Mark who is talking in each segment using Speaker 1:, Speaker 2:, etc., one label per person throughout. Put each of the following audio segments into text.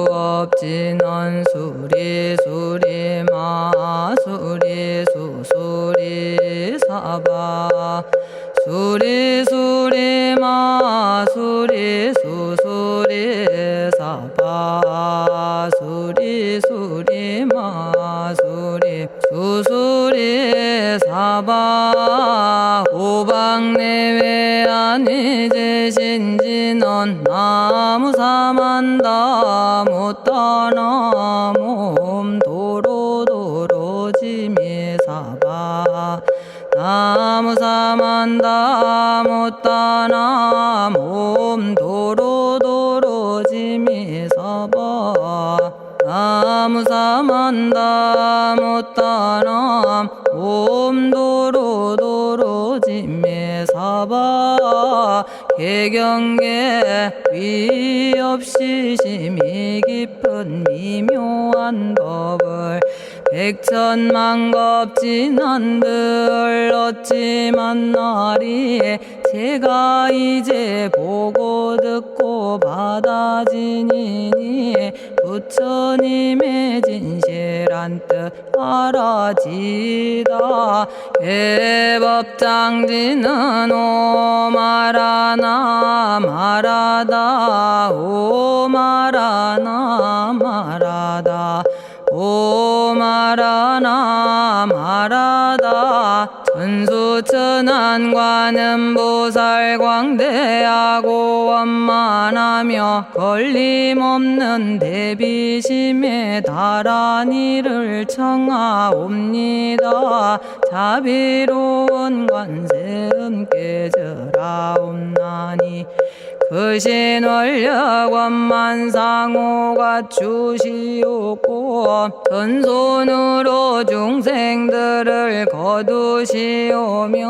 Speaker 1: 정구업진원 수리 마수리 수수리 사바 수리 마수리 수수리 사바 수리 마수리 수수리 사바 오방내외 아니제신진원 나무사만다 못다나 몸 도로도로지미사바 나무사만다 못다나 몸 도로도로지미사바 나무사만다 못다나 몸 도로도로지미사바 개경계 위 없이 심히 깊은 미묘한 법을 백천만겁진한들 어찌 만나리 제가 이제 보고 듣고 받아지니니 부처님의 진실한 뜻 알아지다 해법장지는 오마라나 말하다 오마라나 말하다 오마라나 말하다 천수천안관음보살 광대하고 원만하며 걸림없는 대비심에 달한 이를 청하옵니다. 자비로운 관세음께 절하옵나니 그 신원력 원만상호가 주시옵고 전손으로 중생들을 거두시오며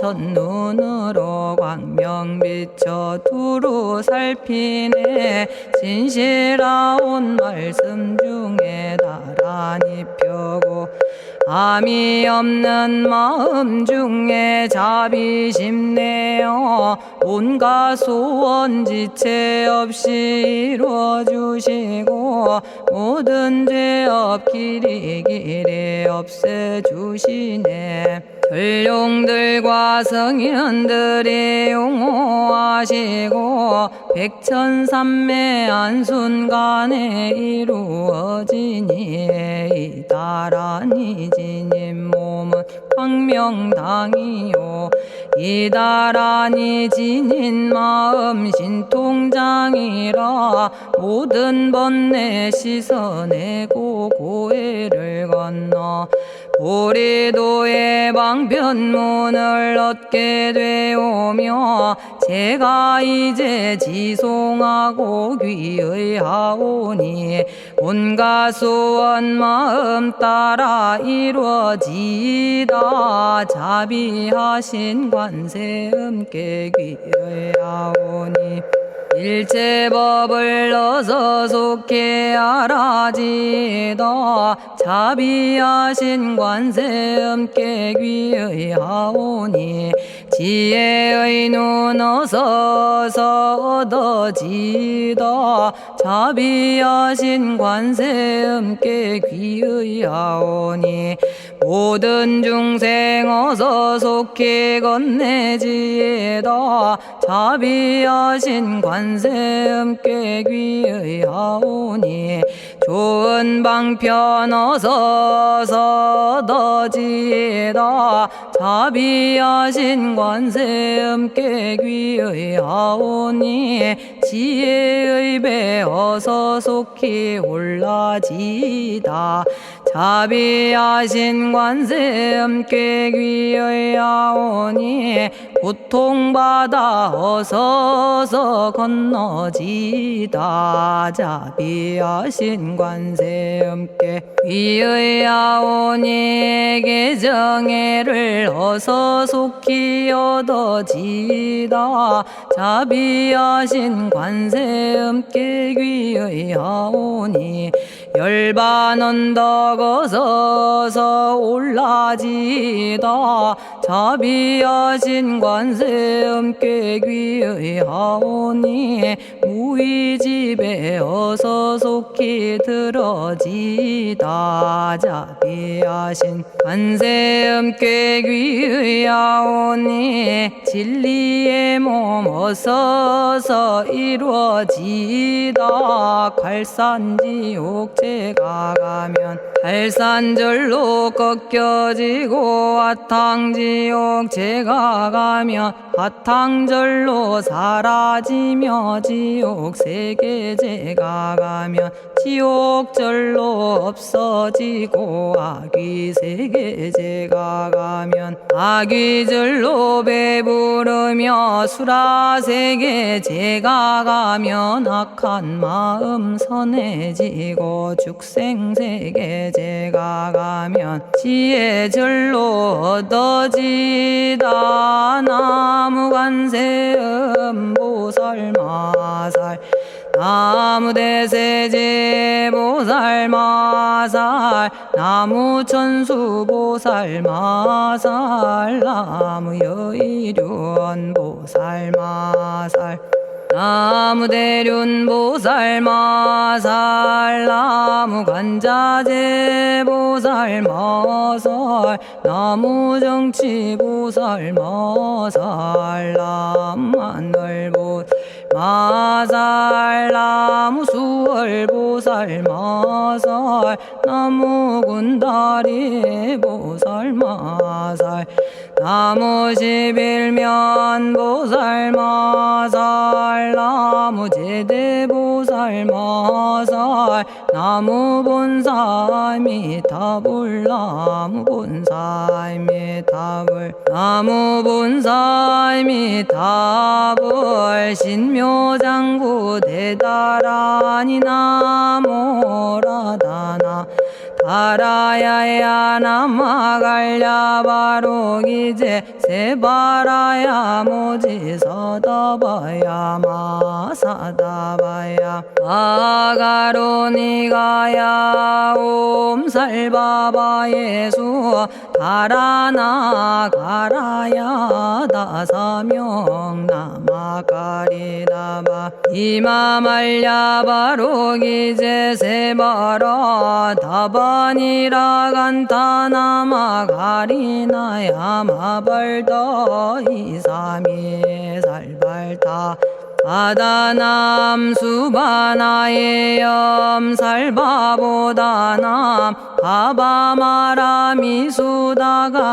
Speaker 1: 첫눈으로 광명 비춰 두루 살피네 진실하온 말씀 중에 나란히 펴고 암이 없는 마음 중에 자비심 내어 온갖 소원 지체 없이 이루어주시고 모든 죄업 길이 없애주시네. 전룡들과 성현들이 용호하시고 백천삼매 한순간에 이루어지니 이다라니 지님 몸은 광명당이요 이다라니 지닌 마음 신통장이라 모든 번뇌 씻어내고 고해를 건너 보리도의 방편문을 얻게 되오며 제가 이제 지송하고 귀의하오니 온갖 소원 마음 따라 이루어지다 자비하신 관세음께 귀의하오니 일체법을 어서 속히 알아지다 자비하신 관세음께 귀의하오니 지혜의 눈 어서 얻어지다 자비하신 관세음께 귀의하오니 모든 중생 어서 속히 건네지다 자비하신 관세음께 귀의하오니 좋은 방편 어서 얻어지다 자비하신 관세음께 귀의하오니 지혜의 배 어서 속히 올라지다 자비하신 관세음께 귀의하오니 고통받아 어서 건너지다 자비하신 관세음께 귀의하오니 개정애를 어서 속히 얻어지다 자비하신 관세음께 귀의하오니 열반 언덕 어서서 올라지다 자비하신 관세음께 귀의하오니 무의집에 어서 속히 들어지다 자비하신 관세음께 귀의하오니 진리의 몸 어서서 이루어지다 갈산지옥제가 가면 갈산절로 꺾여지고 화탕지옥제가 가면 화탕절로 사라지며 지옥세계제가 가면 지옥절로 없어지고 아귀세계제가 가면 아귀절로 배부르며 수라세계제가 가면 악한 마음 선해지고 죽생세계제가 가면 지혜절로 얻어지다 나무관세음 보살마살 나무대세제 보살마살 나무천수 보살마살 나무여의륜 보살마살 나무대륜 보살마살 나무간자제 보살마살 나무정치 보살마살 나무하늘보 마살 나무수월 보살마살 나무군다리 보살마살 나무십일면 보살마살 나무제대 보살마살 나무본사미타불 나무본사미타불 나무본사미타불 신묘장구 대다라니 나모라다나 다라야야 나마갈야바로기제 세바라야 모지서다바야 마사다바야 아가로니가야 옴살바바예수 다라나가라야 다사명 나마가리다바 이마말야바로기제 세바라 다바니라간타나마가리나야 마발더 이사미 살발타 아다남 수바나의 염살바보다남 바바마라미 수다감다냐타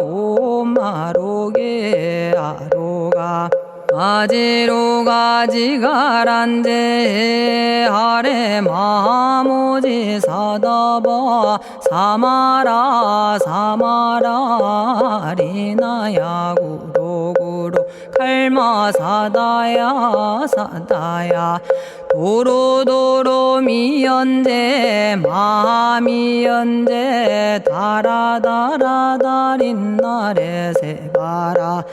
Speaker 1: 오마로게 아로가 아지로가지가란데 아래 마모지 사다바 사마라 사마라 리나야 구로구로 칼마 사다야 사다야 도로도로 미연제 마미연제 다라다라다린나레 세바라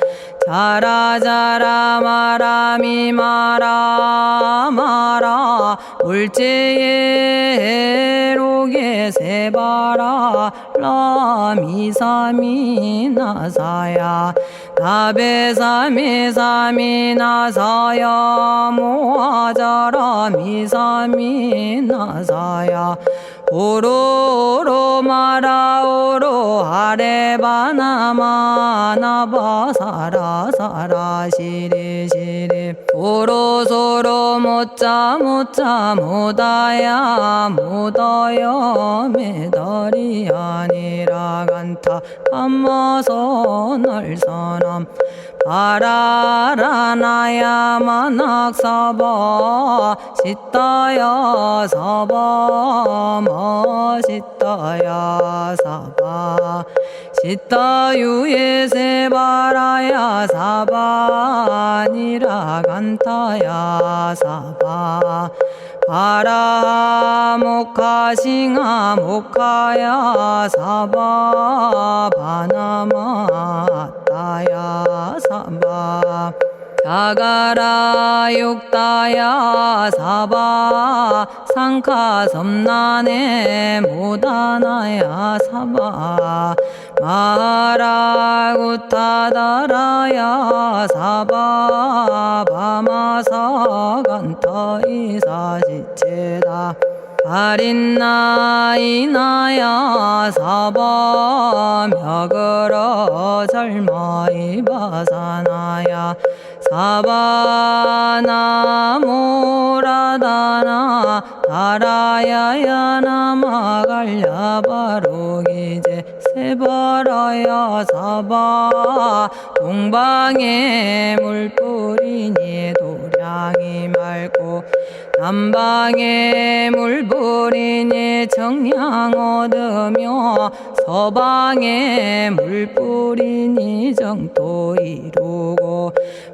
Speaker 1: 자라자라 마라미 마라 마라 울제에 로게 세바라 라미사미 나사야 나베사미사미 나사야 모아자라 미사미 나사야 오로로 마라오로 아레바나마나바 사라사라 시리시리 오로소로 못자 못자 못다야 못다여 메달이 아니라 간타 감마서 날선함 바라라나야 만학사바 시타야 사바 마시타야 사바 시타유에 세바라야 사바니라 간타야 사바 바라 모카싱아 모카야 사바 바나마 따야 사바 자가라 육다야 사바 상카 섬난에 모다나야 사바 마라구타다라야 사바 바마사 간타 이사지체다 아린나이나야 사바 며그러 절마이 바사나야 사바나모라다나 다라야야 나마갈야바로기제 세바라야 사바 동방에 물뿌리니 도량이 맑고 남방에 물뿌리니 정량 얻으며 서방에 물뿌리니 정토 이루고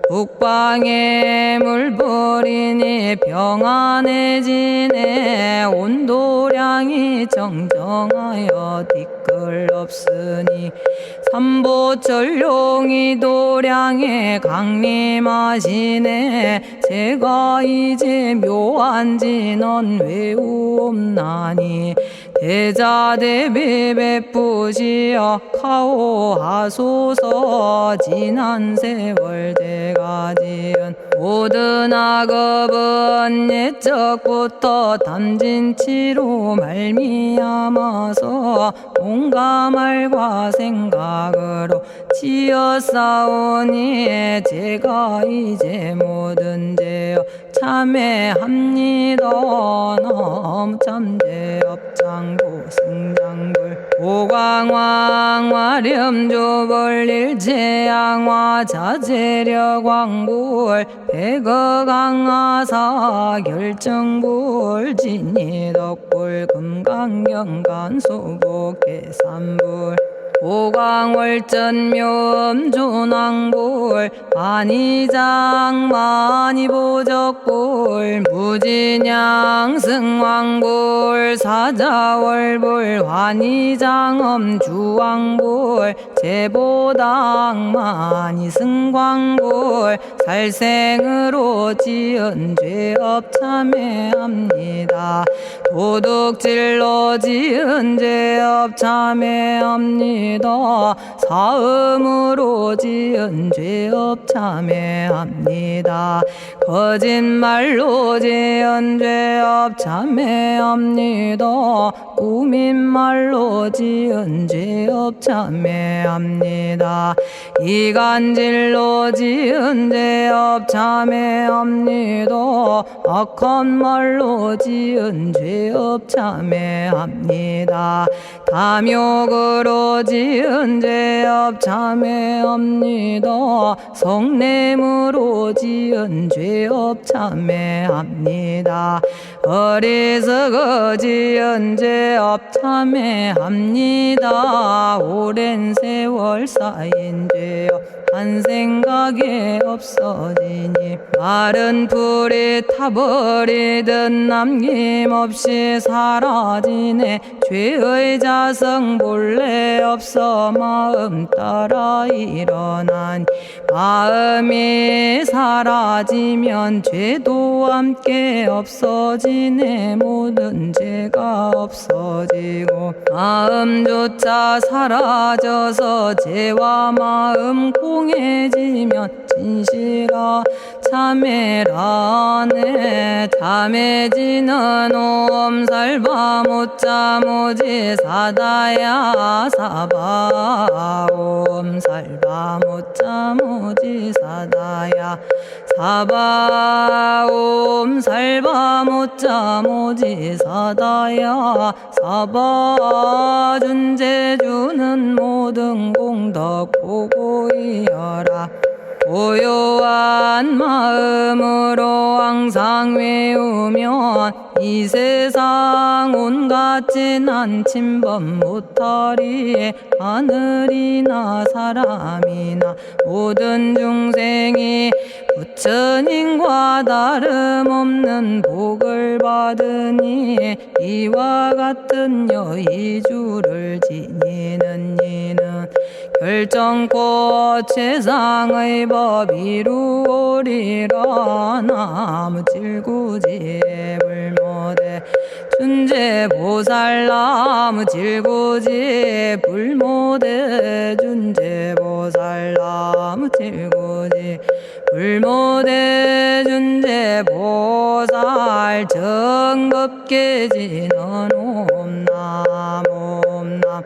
Speaker 1: 북방에 물뿌리니 평안해지네 온도량이 정정하여 뒤끌 없으니 삼보철룡이 도량에 강림하시네 제가 이제 묘한지 넌 외우옵나니 대자대비 베푸시어 카오하소서 지난 세월 제가 지은 모든 악업은 옛적부터 담진치로 말미암아서 온갖 말과 생각으로 지었사오니 제가 이제 모든 죄여 참회합니다. 넘참제업장부 승장불 오광왕 화렴조벌 일제양화 자재력왕불 백어강하사 결정불 진이덕불 금강경간 소복계산불 오광월전묘음존왕불 만이장 만이보적불 무진양 승왕불 사자월불 환희장엄 주왕불 제보당 만이승광불 살생으로 지은 죄업 참회합니다. 도둑질로 지은 죄업 참회합니다. 사음으로 지은 죄업 참회합니다. 거짓말로 지은 죄업 참회합니다. 꾸민말로 지은 죄업 참회합니다. 이간질로 지은 죄업 참회합니다. 악한 말로 지은 죄업 참회합니다. 탐욕으로 지은 죄업 참회합니다. 성냄으로 지은 죄업 참회합니다. 어리석어 지은 죄업 참회합니다. 오랜 세월 쌓인 죄업 한 생각에 없어지니 마른 풀이 타버리듯 남김없이 사라지네. 죄의 자성 본래 없어 마음 따라 일어나니 마음이 사라지면 죄도 함께 없어지네. 모든 죄가 없어지고 마음조차 사라져서 죄와 마음 공해지면 진실아 참회라네. 참해지는 옴살바 못자모지 사다야 사바 옴살바 못자모지 사다야 사바 옴살바 못자모지 사다야 사바 준재주는 모든 공덕 보고이여라. 고요한 마음으로 항상 외우면 이 세상 온갖 진한 침범 못하리. 하늘이나 사람이나 모든 중생이 부처님과 다름없는 복을 받으니 이와 같은 여의주를 지니는 이는 결정코 최상의 법 이루오리라. 나무질구지 불모대 준재보살. 나무질구지 불모대 준재보살. 나무질구지 불모대 준재보살. 정법계지는 옴남 옴남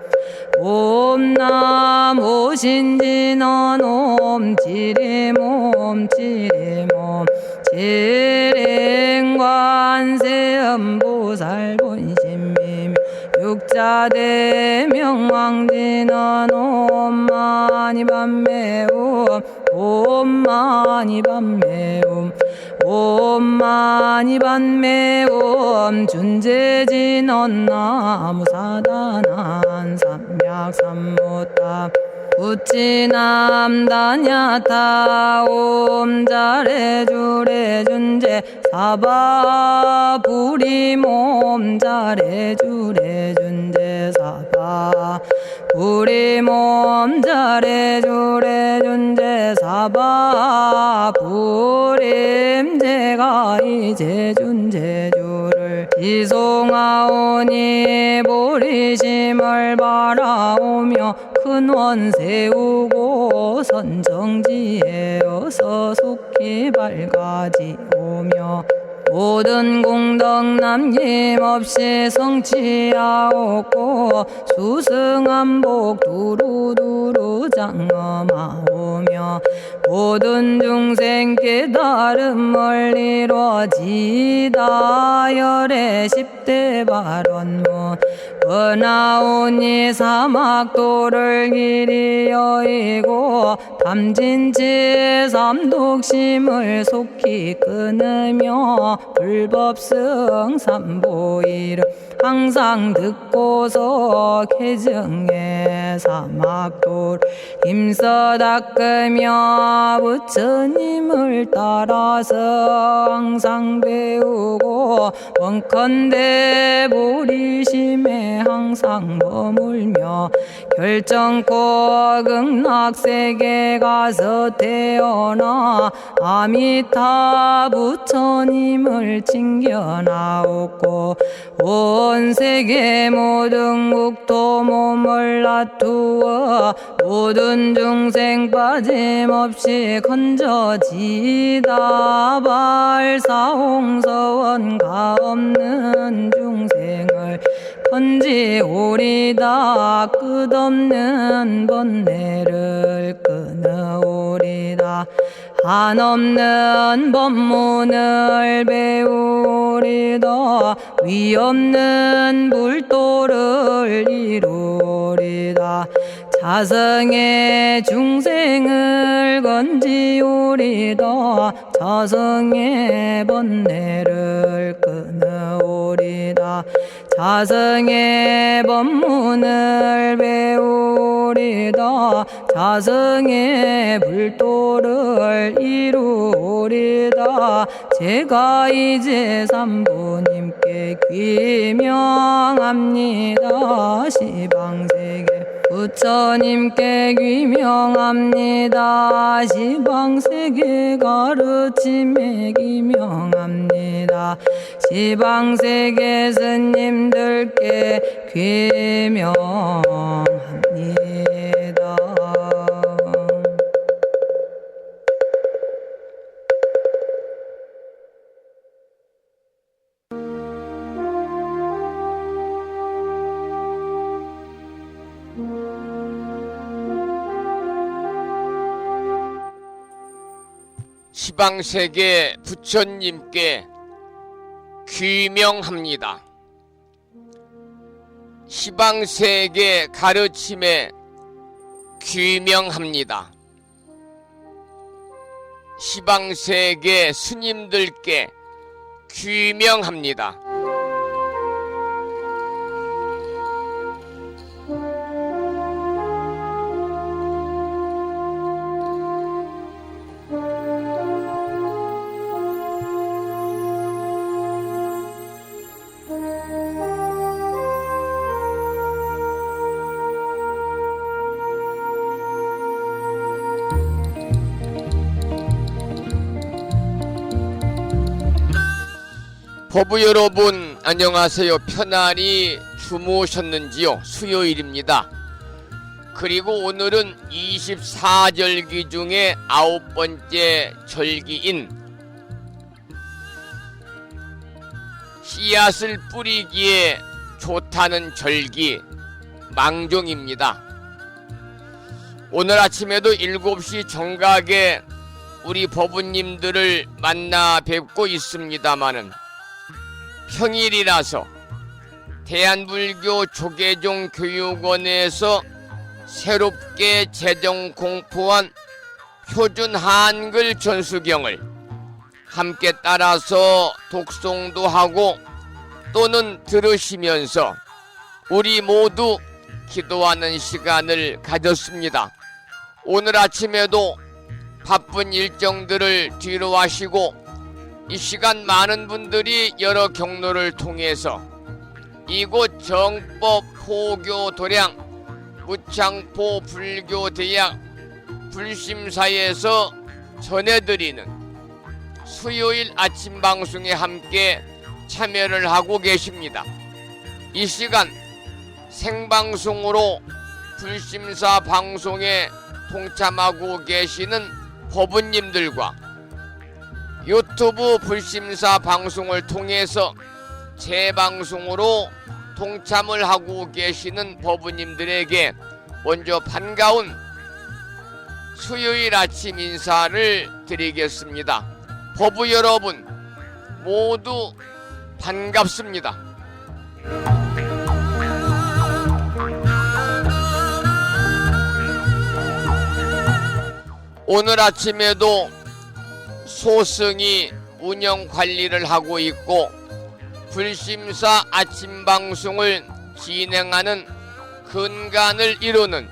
Speaker 1: 옴남 오신지는 옴지리몸 지리몸 지랭관세음보살 본심미묘 육자대명왕지는 옴마니밤매옴 옴마니밤매옴 옴마니밤매옴 준재진언 나무사단한 삼약삼무타 우치남다냐타 옴자레주레 준재 사바 부리몸 자레주레 준재 사바 부리몸 자레주레 준재 사바 부림. 제가 이제 준재주를 지송하오니 보리심을 바라오며 큰원 세우고 선정지에 어서 속히 밝아지오며 모든 공덕 남김없이 성취하옵고 수승한복 두루두루 장엄하오며 모든 중생 깨달음을 이루어지다. 열의 10대 발언문 은하오니 사막도를 길이 여의고 탐진치 삼독심을 속히 끊으며 불법승 삼보이를 항상 듣고서 개정해 사막도를 힘써 닦으며 부처님을 따라서 항상 배우고 원컨대 보리심에 항상 머물며 결정코 극락세계 가서 태어나 아미타 부처님을 챙겨나오고 온 세계 모든 국토 몸을 놔두어 모든 중생 빠짐없이 건져지다. 발사홍서원가 없는 중생을 건지오리다. 끝없는 번뇌를 끊어오리다. 한없는 법문을 배우리다. 위없는 불도를 이루리다. 자성의 중생을 건지오리다. 자성의 번뇌를 끊어오리다. 자성의 법문을 배우리다. 자성의 불도를 이루리다. 제가 이제 삼부님께 귀명합니다. 시방세계 부처님께 귀명합니다. 시방세계 가르침에 귀명합니다. 시방세계 스님들께 귀명합니다.
Speaker 2: 시방세계 부처님께 귀명합니다. 시방세계 가르침에 귀명합니다. 시방세계 스님들께 귀명합니다. 법부 여러분 안녕하세요. 편안히 주무셨는지요? 수요일입니다. 그리고 오늘은 24절기 중에 9번째 절기인 씨앗을 뿌리기에 좋다는 절기 망종입니다. 오늘 아침에도 7시 정각에 우리 법부님들을 만나 뵙고 있습니다마는 평일이라서 대한불교 조계종 교육원에서 새롭게 제정 공포한 표준 한글 전수경을 함께 따라서 독송도 하고 또는 들으시면서 우리 모두 기도하는 시간을 가졌습니다. 오늘 아침에도 바쁜 일정들을 뒤로 하시고 이 시간 많은 분들이 여러 경로를 통해서 이곳 정법 포교 도량 무창포 불교대학 불심사에서 전해드리는 수요일 아침 방송에 함께 참여를 하고 계십니다. 이 시간 생방송으로 불심사 방송에 동참하고 계시는 법부님들과 유튜브 불심사 방송을 통해서 재방송으로 동참을 하고 계시는 법부님들에게 먼저 반가운 수요일 아침 인사를 드리겠습니다. 법부 여러분 모두 반갑습니다. 오늘 아침에도 소승이 운영 관리를 하고 있고 불심사 아침 방송을 진행하는 근간을 이루는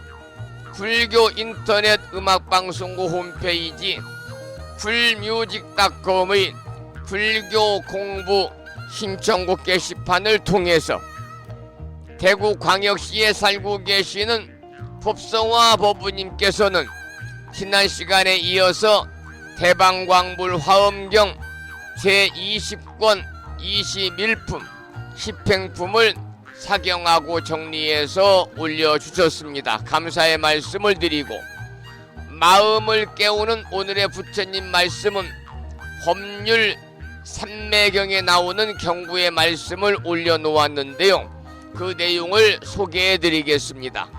Speaker 2: 불교 인터넷 음악방송국 홈페이지 불뮤직닷컴의 불교 공부 신청곡 게시판을 통해서 대구광역시에 살고 계시는 법성화 법부님께서는 지난 시간에 이어서 대방광불 화엄경 제20권 21품 10행품을 사경하고 정리해서 올려주셨습니다. 감사의 말씀을 드리고 마음을 깨우는 오늘의 부처님 말씀은 법률 삼매경에 나오는 경구의 말씀을 올려놓았는데요. 그 내용을 소개해 드리겠습니다.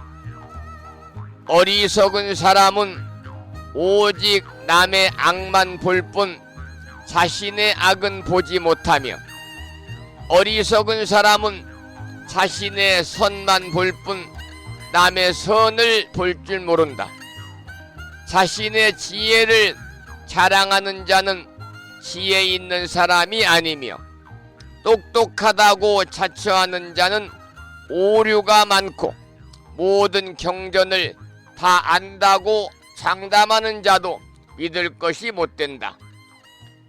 Speaker 2: 어리석은 사람은 오직 남의 악만 볼 뿐 자신의 악은 보지 못하며 어리석은 사람은 자신의 선만 볼 뿐 남의 선을 볼 줄 모른다. 자신의 지혜를 자랑하는 자는 지혜 있는 사람이 아니며 똑똑하다고 자처하는 자는 오류가 많고 모든 경전을 다 안다고 장담하는 자도 믿을 것이 못된다.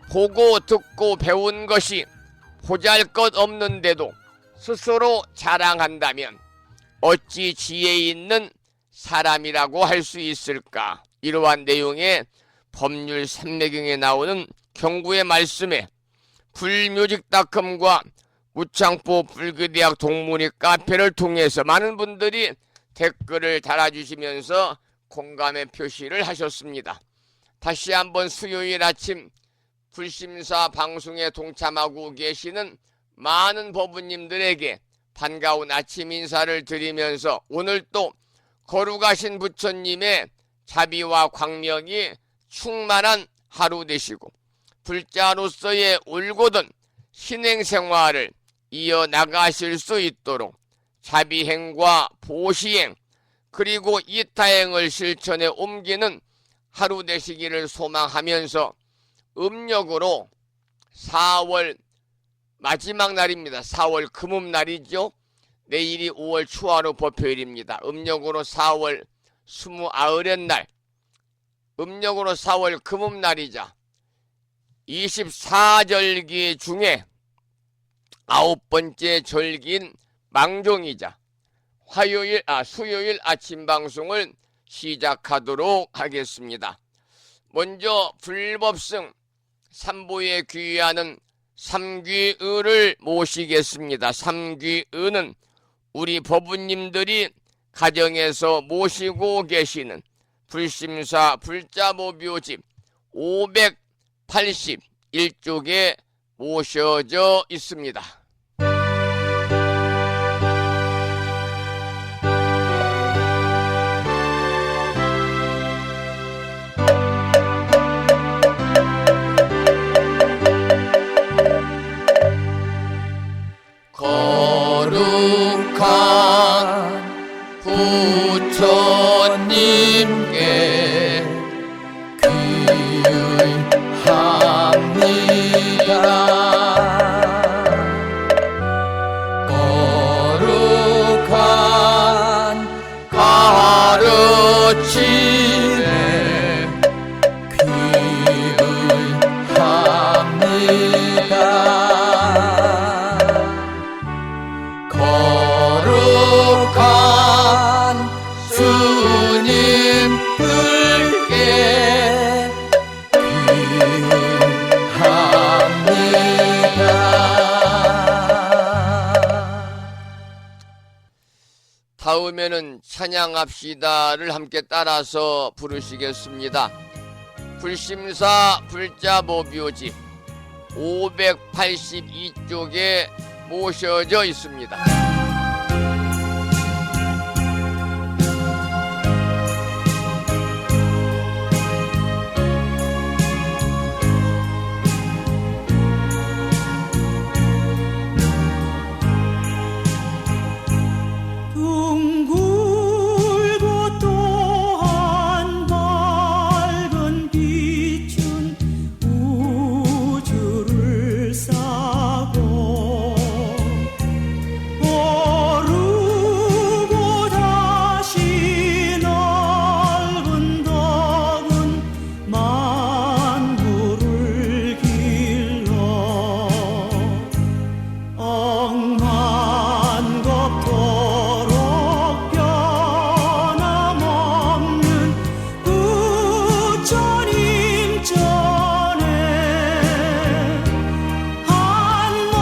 Speaker 2: 보고 듣고 배운 것이 보잘것없는데도 스스로 자랑한다면 어찌 지혜 있는 사람이라고 할 수 있을까? 이러한 내용의 법률 삼매경에 나오는 경구의 말씀에 불뮤직닷컴과 무창포 불교대학 동문회 카페를 통해서 많은 분들이 댓글을 달아주시면서 공감의 표시를 하셨습니다. 다시 한번 수요일 아침 불심사 방송에 동참하고 계시는 많은 법부님들에게 반가운 아침 인사를 드리면서 오늘 또 거룩하신 부처님의 자비와 광명이 충만한 하루 되시고 불자로서의 올곧은 신행생활을 이어나가실 수 있도록 자비행과 보시행 그리고 이타행을 실천에 옮기는 하루 되시기를 소망하면서 음력으로 4월 마지막 날입니다. 4월 금음날이죠. 내일이 5월 추화로 법요일입니다. 음력으로 4월 29날 음력으로 4월 금음날이자 24절기 중에 9번째 절기인 망종이자 수요일 아침 방송을 시작하도록 하겠습니다. 먼저 불법승 삼보에 귀의하는 삼귀의를 모시겠습니다. 삼귀의는 우리 법부님들이 가정에서 모시고 계시는 불심사 불자모묘집 581쪽에 모셔져 있습니다. 거룩한 부처님께 귀의합니다. 거룩한 가르침에 귀의합니다. 거룩한 스님들께 귀합니다. 다음에는 찬양합시다를 함께 따라서 부르시겠습니다. 불심사 불자모묘집 582쪽에 모셔져 있습니다.
Speaker 3: 둥글고 또한 밝은 빛은 우주를 싸고 오르고 다시 넓은 덕은 만물을 길러 억만겁도록 변함없는 부처님 전에 한마음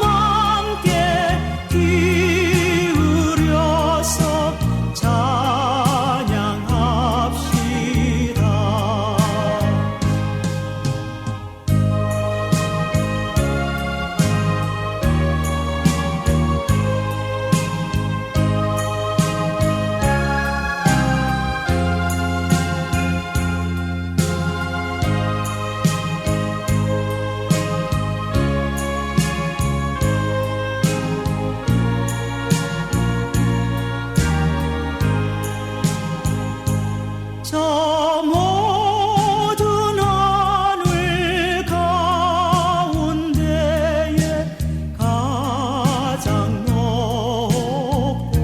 Speaker 3: 함께 기울여서 찬양합시다. 저 모든 하늘 가운데에 가장 높고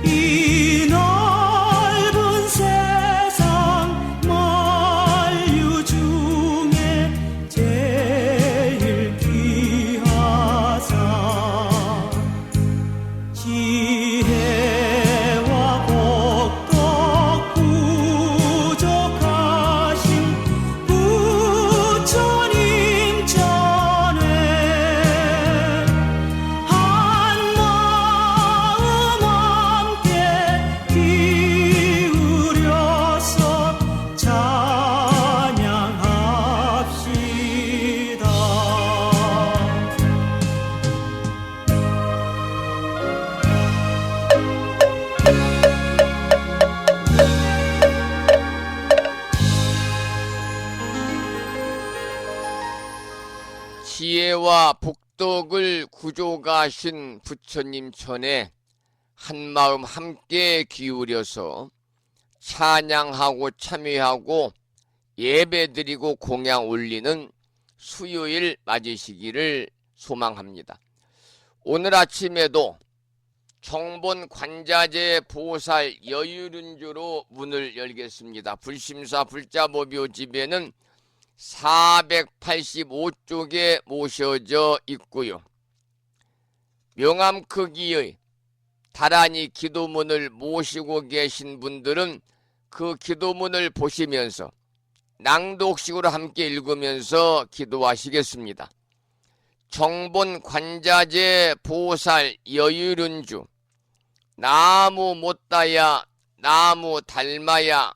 Speaker 3: 이 넓은 세상 만유 중에 제일 귀하사 지혜와 복덕 부족하신 부처님 전에 한마음 함께 기울여서 찬양합시다.
Speaker 2: 지혜와 복덕을 구족하신 부처님 전에 한마음 함께 기울여서 찬양하고 참여하고 예배드리고 공양 올리는 수요일 맞으시기를 소망합니다. 오늘 아침에도 정본 관자재 보살 여율은주로 문을 열겠습니다. 불심사 불자모묘집에는 485쪽에 모셔져 있고요. 명암 크기의 다란이 기도문을 모시고 계신 분들은 그 기도문을 보시면서 낭독식으로 함께 읽으면서 기도하시겠습니다. 정본 관자재 보살 여유륜주 나무 못다야 나무 달마야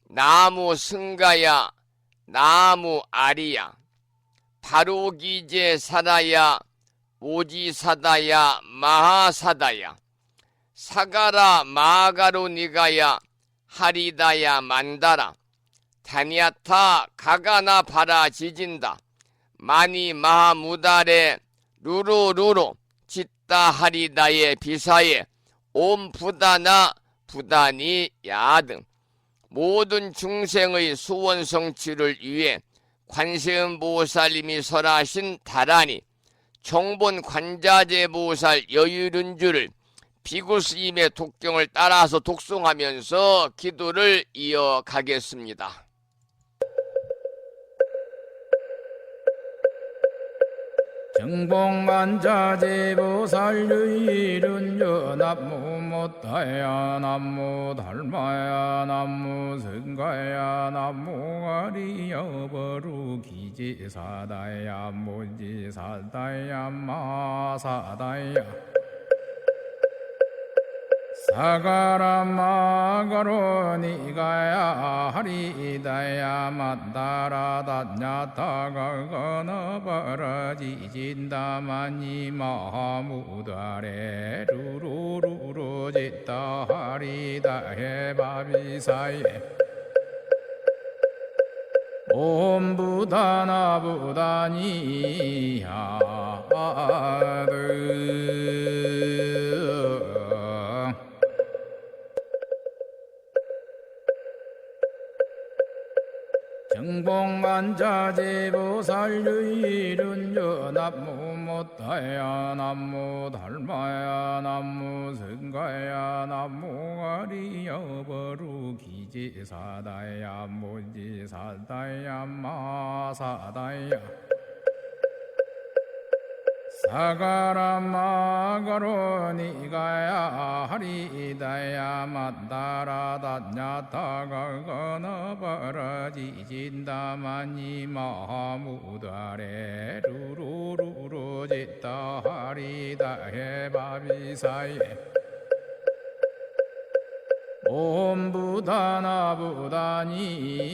Speaker 2: 나무 승가야 나무 아리야 바로기제 사다야 오지사다야 마하사다야 사가라 마가로 니가야 하리다야 만다라 다니아타 가가나 바라 지진다 마니 마하무다레 루루루루 짓다 하리다의 비사에 옴 부다나 부다니 야등 모든 중생의 소원 성취를 위해 관세음보살님이 설하신 다라니 정본 관자재 보살 여유륜주를 비구스님의 독경을 따라서 독송하면서 기도를 이어가겠습니다.
Speaker 4: 정봉만자제보살 유일은여 남무 못다야 남무 달마야 남무 승가야 남무 아리여 버루기지사다야 무지사다야 마사다야 사가라 마가로 니가야 하리다야 만다라 다냐타가 거너버라 지진다마니 마하무다레 루루루루 짓다 하리다 해바비사예 옴 부다나 부다니야드 정봉만자제보살 유일은여 남무 못다야 남무 달마야 남무 승가야 남무 아리여 버루기지사다야 무지사다야 마사다야 사가라 마가로 니가야 하리다야 만다라 다냐타가 거너버라 지진다마니 마하무다레 루루루루 짓다 하리다 해바비사예 옴 부다나 부다니야드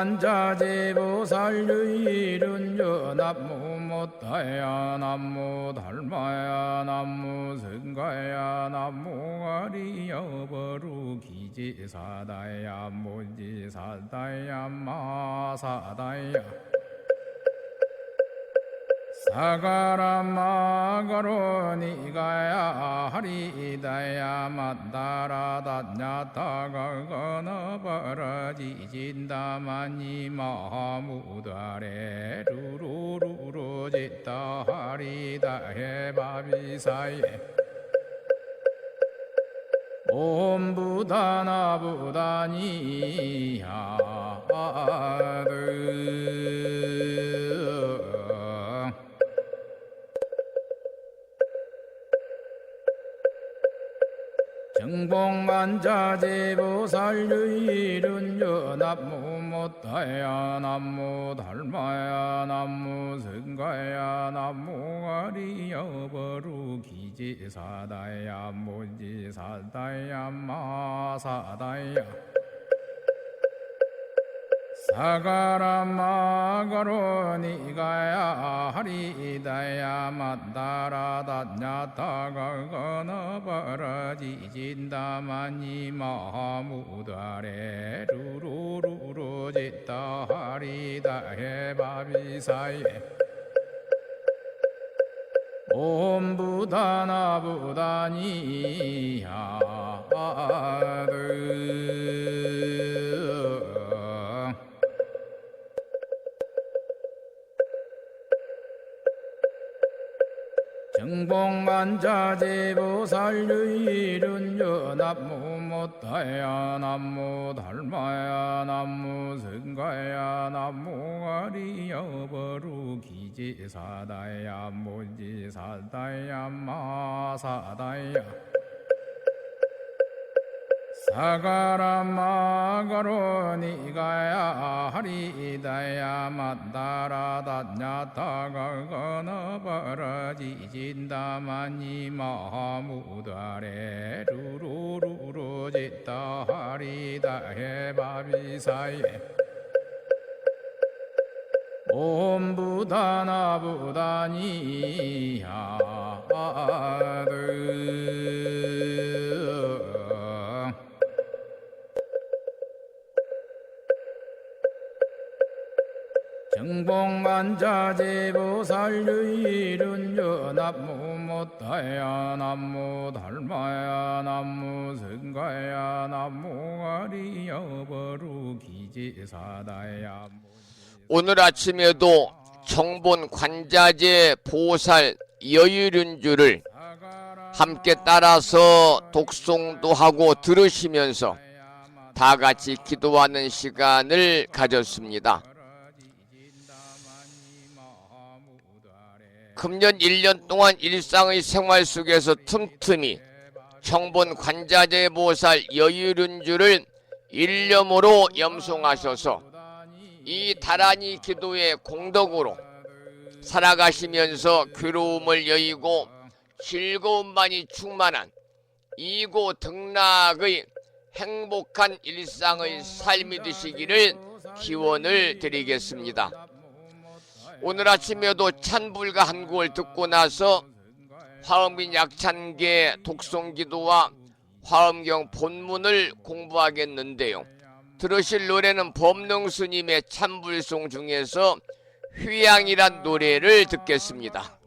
Speaker 4: 정봉만자제보살 유일은여 남무 못다야 남무 달마야 남무 승가야 남무 아리여 버루기지사다야 무지사다야 마사다야 사가라 마가로 니가야 하리다야 만다라 다냐타가 거너버라 지진다마니 마하무다레 루루루루 짓다 하리다 해바비사예 옴 부다나 부다니야드 정봉만자제보살 유일은여 남무 못다야 남무 달마야 남무 승가야 남무 아리여 버루기지사다야 무지사다야 마사다야 사가라 마가로 니가야 하리다야 만다라 다냐타가 거너버라 지진다마니 마하무다레 루루루루 짓다 하리다 해바비사예 옴 부다나 부다니야드 정봉만자제보살유일은요 남무 못다야 남무 달마야 남무 성가야 남무 아리여버루 기지사다야 무지사다야 마사다야 사가라마가로니가야 하리다야 만다라다냐타가거나바라지진다마니 마하무다레 루루루루지다 하리다해 바비사예 옴부다나부다니야드 정봉만자제보살유일은요 남무 못다야 남무 달마야 남무 성가야 남무 아리여버루 기지사다야
Speaker 2: 오늘 아침에도 정본 관자재 보살 여유륜주를 함께 따라서 독송도 하고 들으시면서 다 같이 기도하는 시간을 가졌습니다. 금년 1년 동안 일상의 생활 속에서 틈틈이 정본 관자재 보살 여유륜주를 일념으로 염송하셔서 이 다란이 기도의 공덕으로 살아가시면서 괴로움을 여의고 즐거움만이 충만한 이고 등락의 행복한 일상의 삶이 되시기를 기원을 드리겠습니다. 오늘 아침에도 찬불가 한 곡을 듣고 나서 화엄인 약찬계 독송기도와 화엄경 본문을 공부하겠는데요. 들으실 노래는 법능스님의 찬불송 중에서 휴양이란 노래를 듣겠습니다.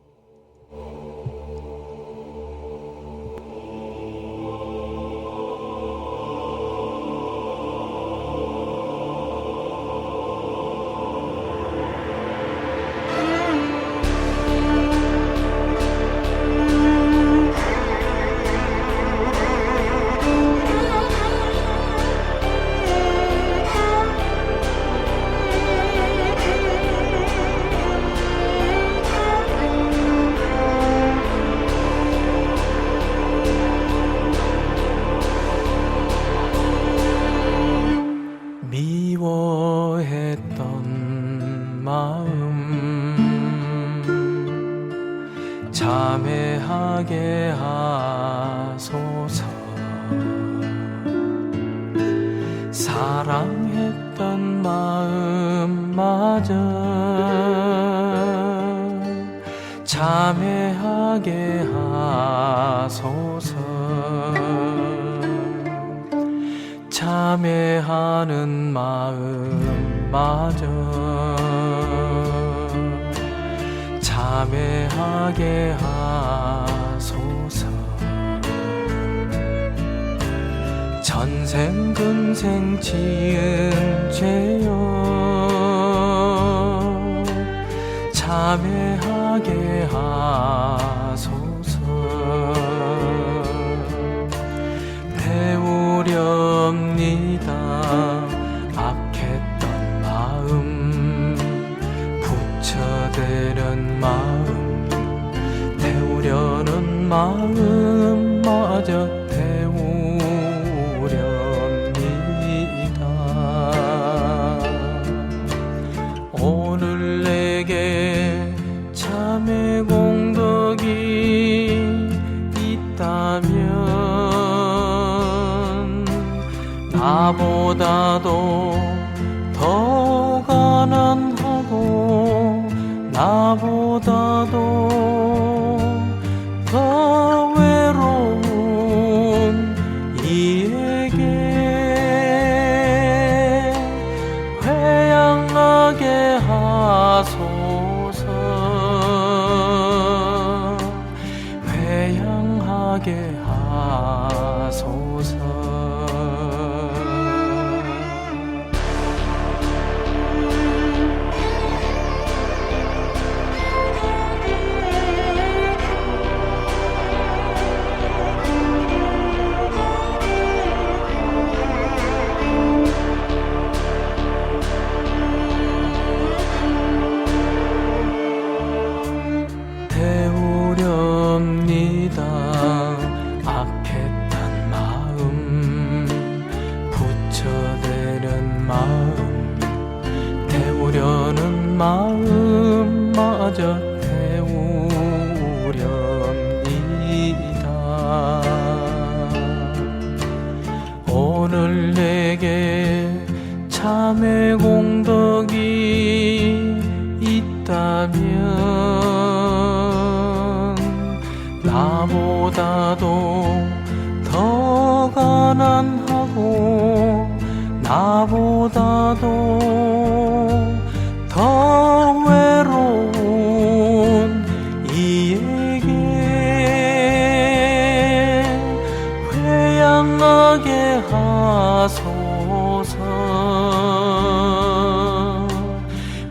Speaker 5: 미워했던 마음 참회하게 하소서. 사랑했던 마음마저 참회하게 하소서. 참회하는 마음마저 참회하게 하소서. 전생 금생 지은 죄요 참회하게 하소서. 배우렵니다 악했던 마음 부처되는 마음 태우려는 마음마저 태우렵니다. 오늘 내게 참회 공덕이 있다면 나보다도 더 가난하고 나보다도 더 외로운 이에게 회양하게 하소서. 회양하게 하소서. 마음마저 태우렵니다. 오늘 내게 참회 공덕이 있다면 나보다도 더 가난하고 나보다도 더 외로운 이에게 회양하게 하소서.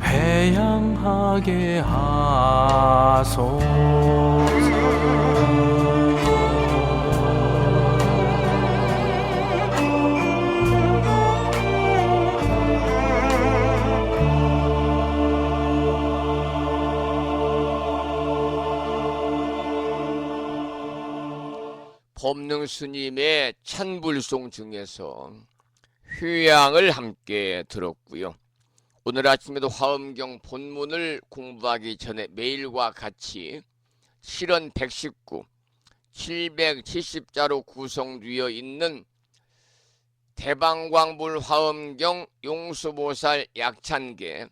Speaker 5: 회양하게 하소서.
Speaker 2: 법능 스님의 찬불송 중에서 휴양을 함께 들었고요. 오늘 아침에도 화엄경 본문을 공부하기 전에 매일과 같이 실원 119, 770자로 구성되어 있는 대방광불 화엄경 용수보살 약찬계,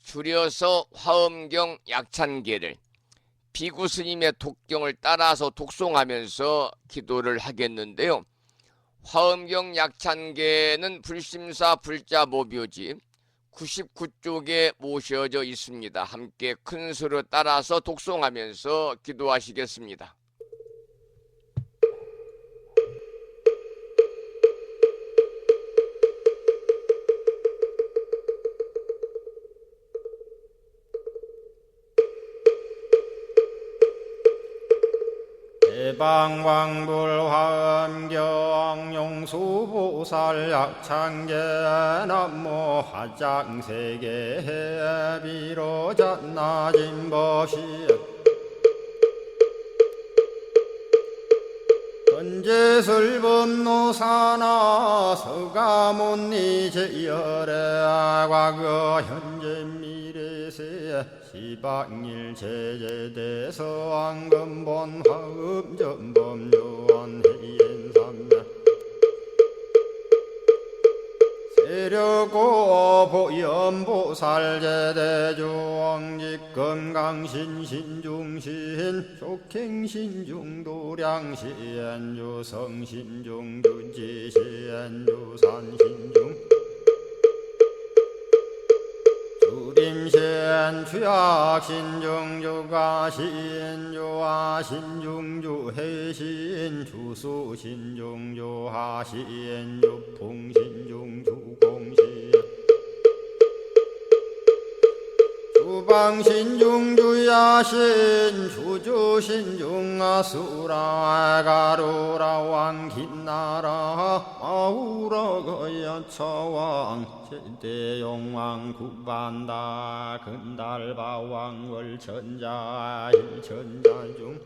Speaker 2: 줄여서 화엄경 약찬계를 비구 스님의 독경을 따라서 독송하면서 기도를 하겠는데요. 화엄경 약찬계는 불심사 불자모묘지 99쪽에 모셔져 있습니다. 함께 큰 소리로 따라서 독송하면서 기도하시겠습니다.
Speaker 6: 대방광불 화엄경 용수보살 약찬계 남모 화장세계 비로잣나진 법시 건재설법노사나 서가문니 제열의 과거 현재 미래세 시방일 제제대서 왕금본 화음전범요원 해인삼매 세력고 보연보살 제대주왕직 건강신신중신 족행신중도량시엔주 성신중주지시엔주 산신중 주림신 주약신 중주가신 주하신 중주해신 주수신 중주하신 주풍신 중주공신 주방신 중주야신 주주신 중아수라 가루라 왕긴나라 아우라 거야차왕 제대용왕 구반다 근달바왕 월천자 일천자중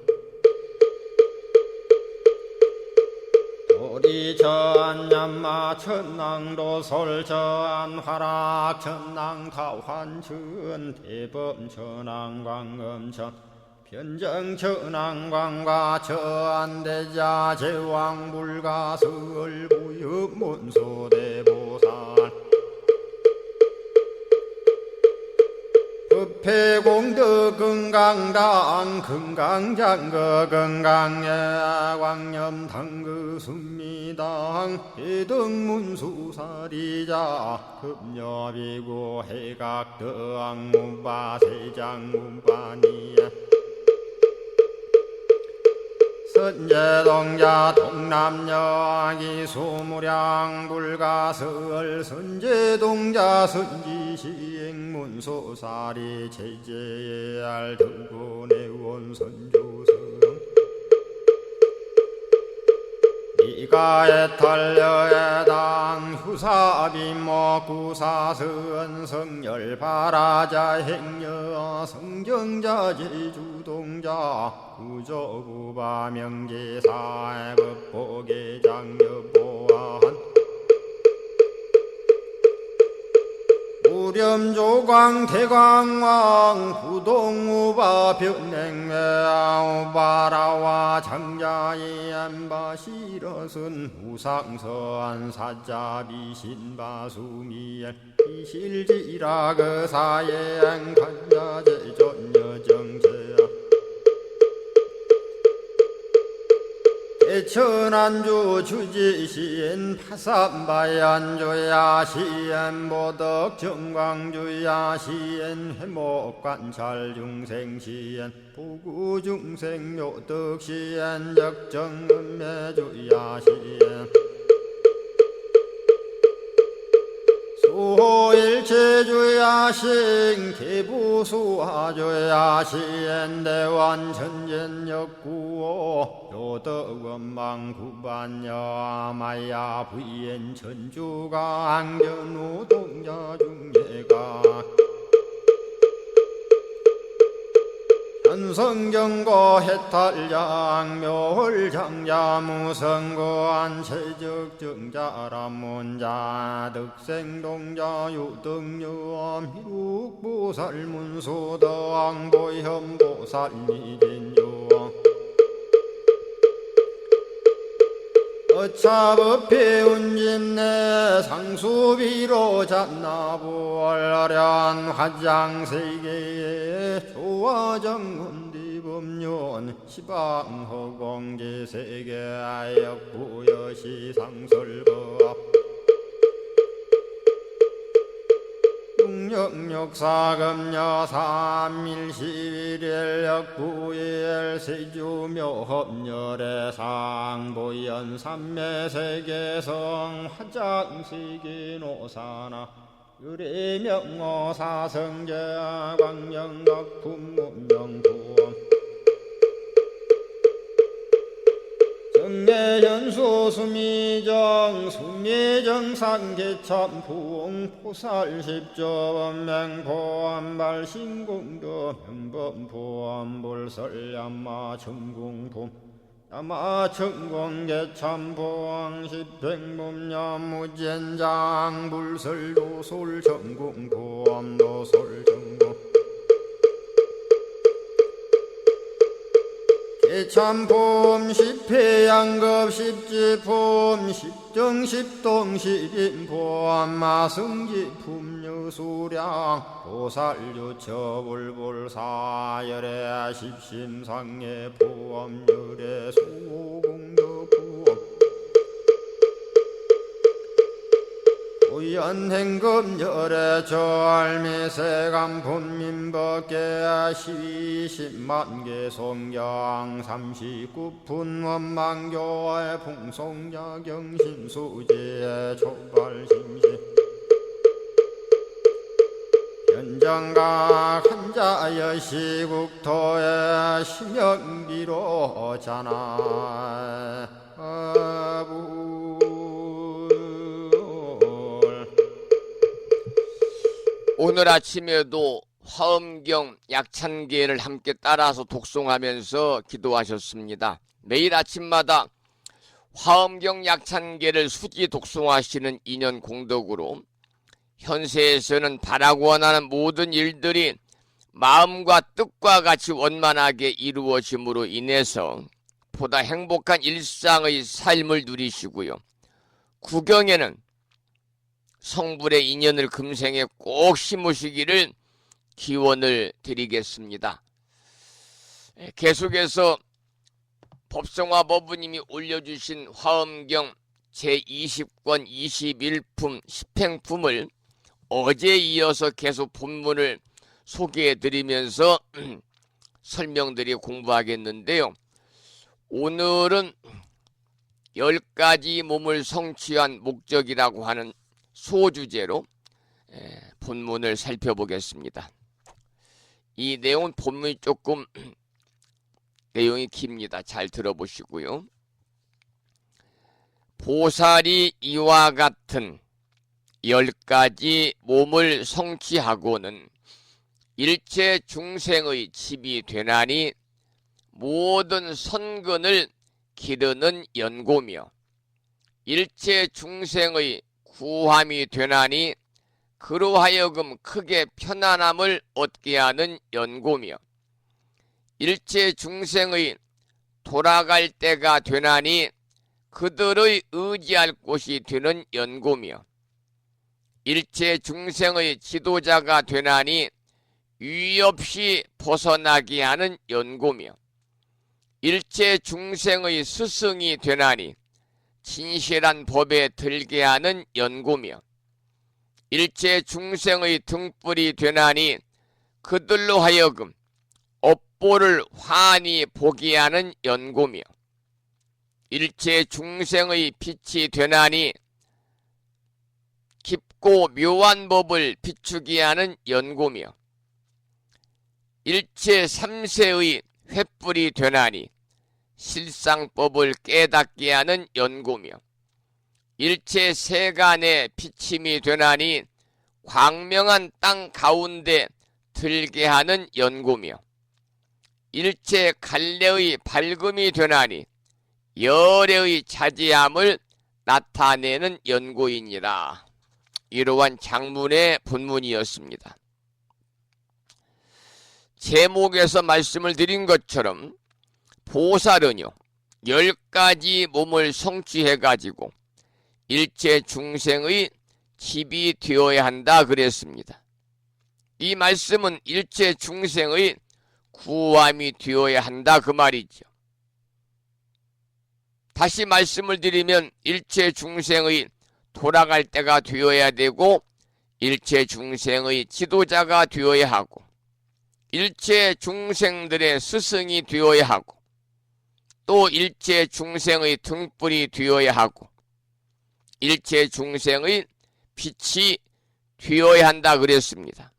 Speaker 6: 도리천 냠마 천낭도 솔천 화락 천낭 타환천 대범 천왕 광음천 변정 천왕광과 천대자 제왕 불가설 부유 문소대보살 법회공덕 건강당 건강장거 건강예 광염당그 순미당 해등문수사리자 급여비고 해각덕 문바세장 문바니야 선제동자 동남여기 소무량 불가설 선제동자 선지시행문소사리 제제알 등군의원 선조성 이가에 탈려에당 후사비모 구사선 성열 바라자 행여 성정자 제주동자 구조구바 명제사의 법보계장 여보한 우렴조광 대광왕 부동우바 변냉매 우바라와 장자의 안바시러슨 우상서한 사자비 신바수미엔 비실지라 그 사행 간자제 전여정제야 대천안주 주지시엔 파산바얀주야 시엔 보덕 정광주야 시엔 해목관찰 중생시엔 보구중생 묘덕시엔 적정음매주야 시엔 소일체주야 신 개부수하주야 시엔 대완천전역구오 요덕원망구반여 마야 부인 천주가 안견우 동자 중예가 현성경고 해탈장 묘홀장자 무성고한 체적정자람문자 득생동자 유등유엄 희룩보살문소덕 보현보살미진유엄 어차법회 운진내 상수비로 잣나부얼련 화장세계에 조화정운디법륜 시방허공제세계 아역부여시 상설법 육력사금여 3일 11일 역부일 세주묘법열의 상보연 삼매세계성 화장세계노사나 유래명어 사성제 광명각품문명부엄 정례현수 수미정 수미정상계참풍 포살십조범맹포암발신공도 명범포암불설야마 천궁품 야마천공계참포항 십행범야무젠장 불설도솔 천궁포암도솔천궁 개참폼 십회양급 십지폼 십정십동 십인폼 마승지품 유수량 보살유처불불사열의 십심상의 포함열의 수공덕부엄 우연행급열의 절미세감 본민법계 시십만개 송경 39분 원망교의 풍송야경신수제 촉발심시 현정각 한자여 시국토의 심영기로 자나
Speaker 2: 오늘 아침에도 화엄경 약찬계를 함께 따라서 독송하면서 기도하셨습니다. 매일 아침마다 화엄경 약찬계를 수지 독송하시는 인연 공덕으로 현세에서는 바라고 원하는 모든 일들이 마음과 뜻과 같이 원만하게 이루어짐으로 인해서 보다 행복한 일상의 삶을 누리시고요. 구경에는 성불의 인연을 금생에 꼭 심으시기를 기원을 드리겠습니다. 계속해서 법성화 법부님이 올려주신 화엄경 제20권 21품 10행품을 어제에 이어서 계속 본문을 소개해드리면서 설명드리 공부하겠는데요. 오늘은 10가지 몸을 성취한 목적이라고 하는 소주제로 본문을 살펴보겠습니다. 이 내용은 본문이 조금 내용이 깁니다. 잘 들어보시고요. 보살이 이와 같은 10가지 몸을 성취하고는 일체 중생의 집이 되나니 모든 선근을 기르는 연고며 일체 중생의 구함이 되나니 그로 하여금 크게 편안함을 얻게 하는 연고며 일체 중생의 돌아갈 때가 되나니 그들의 의지할 곳이 되는 연고며 일체 중생의 지도자가 되나니 유의 없이 벗어나게 하는 연고며 일체 중생의 스승이 되나니 진실한 법에 들게 하는 연고며 일체 중생의 등불이 되나니 그들로 하여금 업보를 환히 보게 하는 연고며 일체 중생의 빛이 되나니 깊고 묘한 법을 비추게 하는 연고며 일체 삼세의 횃불이 되나니 실상법을 깨닫게 하는 연고며 일체 세간의 비침이 되나니 광명한 땅 가운데 들게 하는 연고며 일체 갈래의 밝음이 되나니 열애의 자제함을 나타내는 연고이니라. 이러한 장문의 본문이었습니다. 제목에서 말씀을 드린 것처럼 보살은요 10가지 몸을 성취해가지고 일체 중생의 집이 되어야 한다 그랬습니다. 이 말씀은 일체 중생의 구함이 되어야 한다 그 말이죠. 다시 말씀을 드리면 일체 중생의 돌아갈 때가 되어야 되고 일체 중생의 지도자가 되어야 하고 일체 중생들의 스승이 되어야 하고 또 일체 중생의 등불이 되어야 하고 일체 중생의 빛이 되어야 한다 그랬습니다.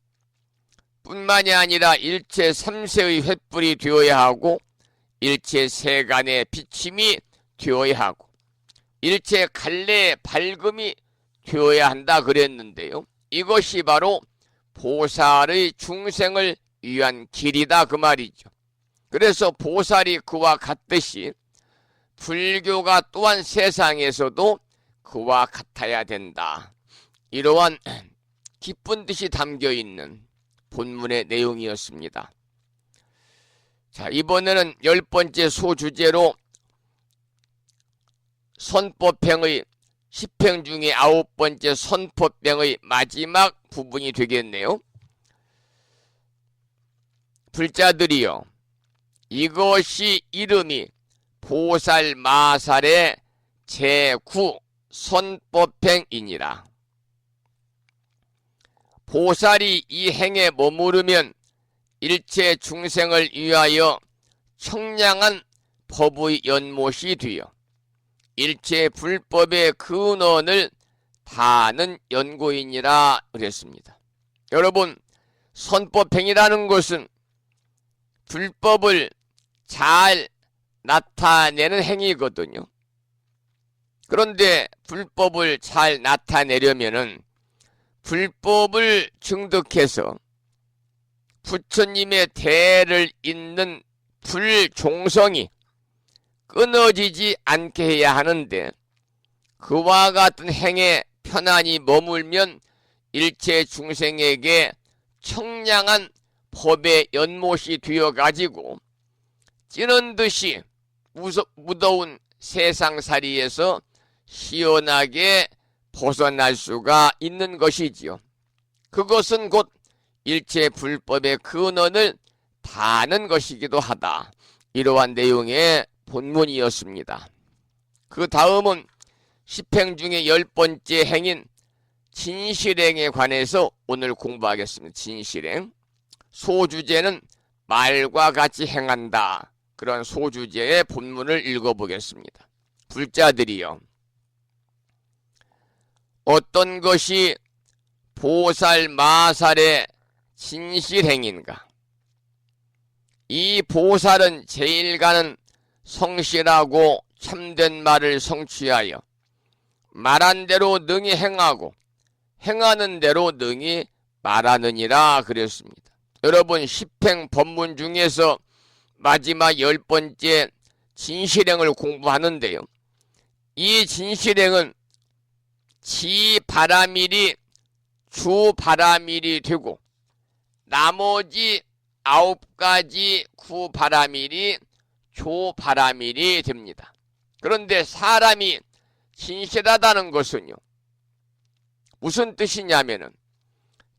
Speaker 2: 뿐만이 아니라 일체 삼세의 횃불이 되어야 하고 일체 세간의 비침이 되어야 하고 일체 갈래의 밝음이 되어야 한다 그랬는데요. 이것이 바로 보살의 중생을 위한 길이다 그 말이죠. 그래서 보살이 그와 같듯이 불교가 또한 세상에서도 그와 같아야 된다. 이러한 기쁜 뜻이 담겨있는 본문의 내용이었습니다. 자, 이번에는 10번째 소주제로 선법행의 10행 중에 9번째 선법행의 마지막 부분이 되겠네요. 불자들이여, 이것이 이름이 보살마살의 제9 선법행이니라. 보살이 이 행에 머무르면 일체 중생을 위하여 청량한 법의 연못이 되어 일체 불법의 근원을 다하는 연고이니라 그랬습니다. 여러분, 선법행이라는 것은 불법을 잘 나타내는 행위거든요. 그런데 불법을 잘 나타내려면은 불법을 증득해서 부처님의 대를 잇는 불종성이 끊어지지 않게 해야 하는데 그와 같은 행에 편안히 머물면 일체 중생에게 청량한 법의 연못이 되어가지고 찌는 듯이 무더운 세상살이에서 시원하게 벗어날 수가 있는 것이지요. 그것은 곧 일체 불법의 근원을 다하는 것이기도 하다. 이러한 내용의 본문이었습니다. 그 다음은 10행 중에 10번째 행인 진실행에 관해서 오늘 공부하겠습니다. 진실행. 소주제는 말과 같이 행한다. 그런 소주제의 본문을 읽어보겠습니다. 불자들이여, 어떤 것이 보살마살의 진실행인가? 이 보살은 제일가는 성실하고 참된 말을 성취하여 말한 대로 능히 행하고 행하는 대로 능히 말하느니라 그랬습니다. 여러분, 10행 법문 중에서 마지막 10번째 진실행을 공부하는데요. 이 진실행은 지 바라밀이 주바라밀이 되고 나머지 9가지 구바라밀이 조바라밀이 됩니다. 그런데 사람이 진실하다는 것은요, 무슨 뜻이냐면은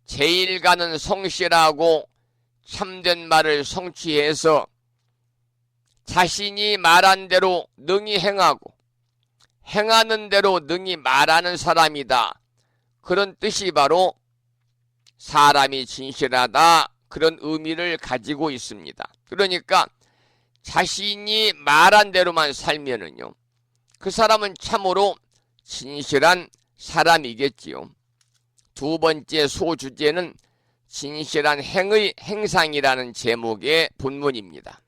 Speaker 2: 제일가는 성실하고 참된 말을 성취해서 자신이 말한 대로 능히 행하고 행하는 대로 능히 말하는 사람이다. 그런 뜻이 바로 사람이 진실하다, 그런 의미를 가지고 있습니다. 그러니까 자신이 말한 대로만 살면은요, 그 사람은 참으로 진실한 사람이겠지요. 두 번째 소주제는 진실한 행의 행상이라는 제목의 본문입니다.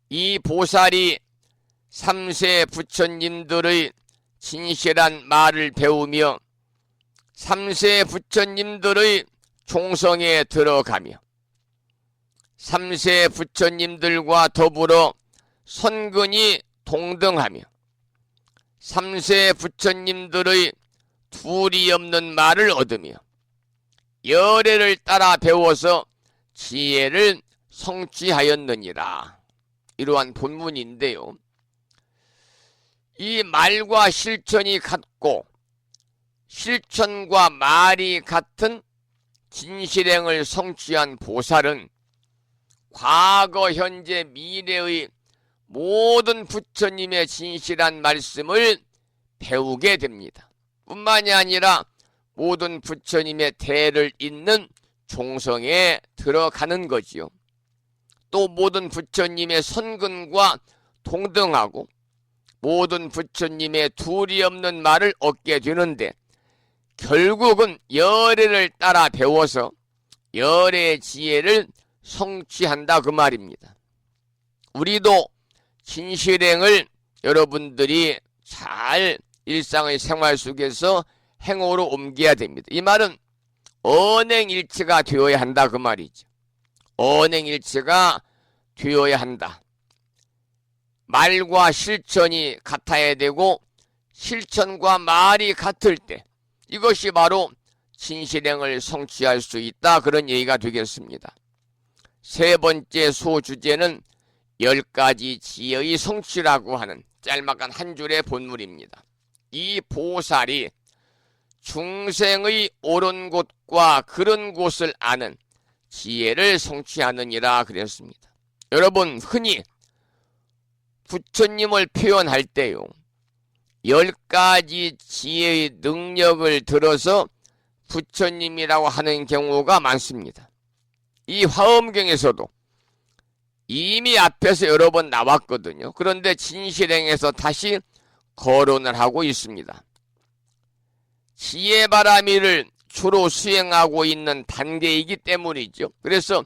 Speaker 2: 이 보살이 3세 부처님들의 진실한 말을 배우며 3세 부처님들의 종성에 들어가며 3세 부처님들과 더불어 선근이 동등하며 3세 부처님들의 둘이 없는 말을 얻으며 열애를 따라 배워서 지혜를 성취하였느니라. 이러한 본문인데요. 이 말과 실천이 같고 실천과 말이 같은 진실행을 성취한 보살은 과거, 현재, 미래의 모든 부처님의 진실한 말씀을 배우게 됩니다. 뿐만이 아니라 모든 부처님의 대를 잇는 종성에 들어가는 거지요. 또 모든 부처님의 선근과 동등하고 모든 부처님의 둘이 없는 말을 얻게 되는데, 결국은 열애를 따라 배워서 열애의 지혜를 성취한다, 그 말입니다. 우리도 진실행을 여러분들이 잘 일상의 생활 속에서 행으로 옮겨야 됩니다. 이 말은 언행일치가 되어야 한다, 그 말이죠. 언행일치가 되어야 한다. 말과 실천이 같아야 되고 실천과 말이 같을 때 이것이 바로 진실행을 성취할 수 있다, 그런 얘기가 되겠습니다. 세 번째 소주제는 10가지 지혜의 성취라고 하는 짤막한 한 줄의 본문입니다. 이 보살이 중생의 옳은 곳과 그른 곳을 아는 지혜를 성취하느니라 그랬습니다. 여러분, 흔히 부처님을 표현할 때요, 10가지 지혜의 능력을 들어서 부처님이라고 하는 경우가 많습니다. 이 화엄경에서도 이미 앞에서 여러 번 나왔거든요. 그런데 진실행에서 다시 거론을 하고 있습니다. 지혜바라밀을 주로 수행하고 있는 단계이기 때문이죠. 그래서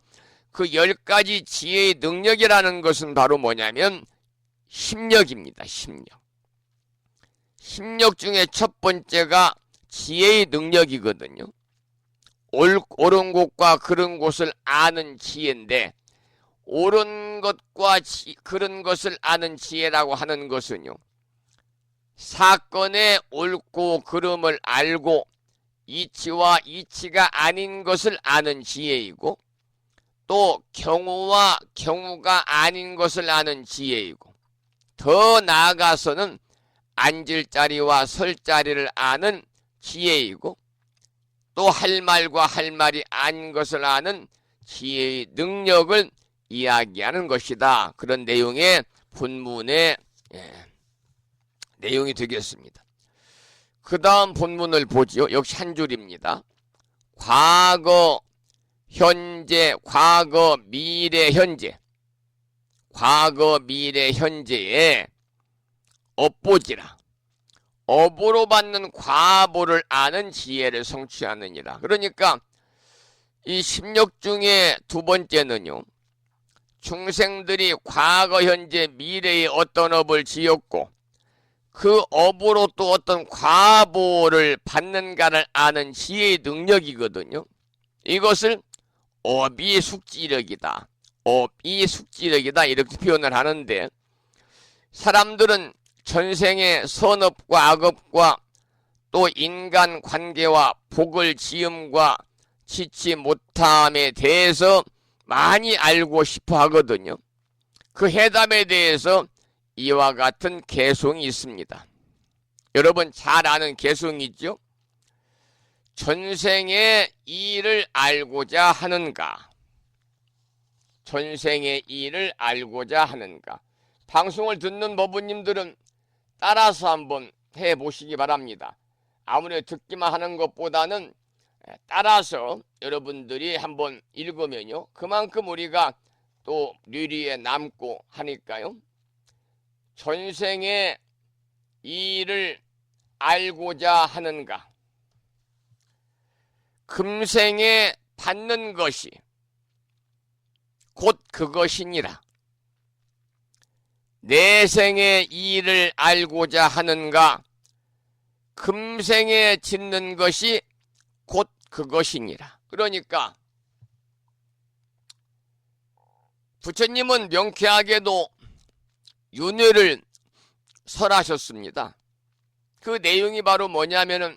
Speaker 2: 그 10가지 지혜의 능력이라는 것은 바로 뭐냐면 심력입니다. 심력 중에 첫 번째가 지혜의 능력이거든요. 옳은 곳과 그른 곳을 아는 지혜인데, 옳은 것과 그른 것을 아는 지혜라고 하는 것은요, 사건의 옳고 그름을 알고 이치와 이치가 아닌 것을 아는 지혜이고, 또 경우와 경우가 아닌 것을 아는 지혜이고, 더 나아가서는 앉을 자리와 설 자리를 아는 지혜이고, 또 할 말과 할 말이 아닌 것을 아는 지혜의 능력을 이야기하는 것이다. 그런 내용의 본문의 내용이 되겠습니다. 그 다음 본문을 보지요. 역시 한 줄입니다. 과거, 현재, 과거, 미래, 현재. 과거, 미래, 현재에 업보지라. 업으로 받는 과보를 아는 지혜를 성취하느니라. 그러니까 이 심력 중에 두 번째는요, 중생들이 과거, 현재, 미래에 어떤 업을 지었고 그 업으로 또 어떤 과보를 받는가를 아는 지혜의 능력이거든요. 이것을 업이 숙지력이다, 업이 숙지력이다, 이렇게 표현을 하는데, 사람들은 전생의 선업과 악업과 또 인간 관계와 복을 지음과 지치 못함에 대해서 많이 알고 싶어 하거든요. 그 해답에 대해서 이와 같은 개송이 있습니다. 여러분 잘 아는 개송이죠? 전생의 일을 알고자 하는가? 전생의 일을 알고자 하는가? 방송을 듣는 법부님들은 따라서 한번 해보시기 바랍니다. 아무래도 듣기만 하는 것보다는 따라서 여러분들이 한번 읽으면요, 그만큼 우리가 또 뇌리에 남고 하니까요. 전생의 일을 알고자 하는가? 금생에 받는 것이 곧 그것이니라. 내생의 일을 알고자 하는가? 금생에 짓는 것이 곧 그것이니라. 그러니까 부처님은 명쾌하게도 윤회를 설하셨습니다. 그 내용이 바로 뭐냐면은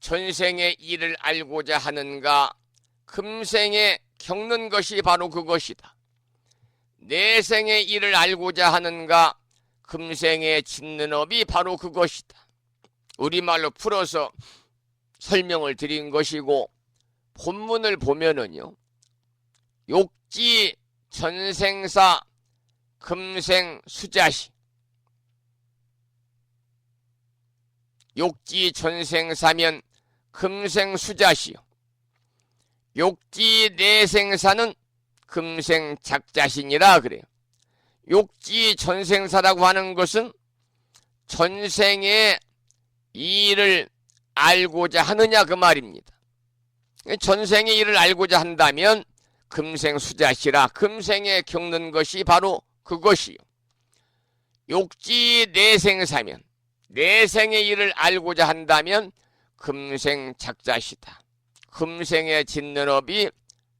Speaker 2: 전생의 일을 알고자 하는가? 금생에 겪는 것이 바로 그것이다. 내생의 일을 알고자 하는가? 금생에 짓는 업이 바로 그것이다. 우리말로 풀어서 설명을 드린 것이고, 본문을 보면은요, 욕지 전생사 금생 수자시, 욕지 전생사면 금생 수자시요, 욕지 내생사는 금생 작자신이라 그래요. 욕지 전생사라고 하는 것은 전생의 일을 알고자 하느냐 그 말입니다. 전생의 일을 알고자 한다면 금생 수자시라, 금생에 겪는 것이 바로 그것이요. 욕지 내생사면 내생의 일을 알고자 한다면 금생 작자시다. 금생에 짓는 업이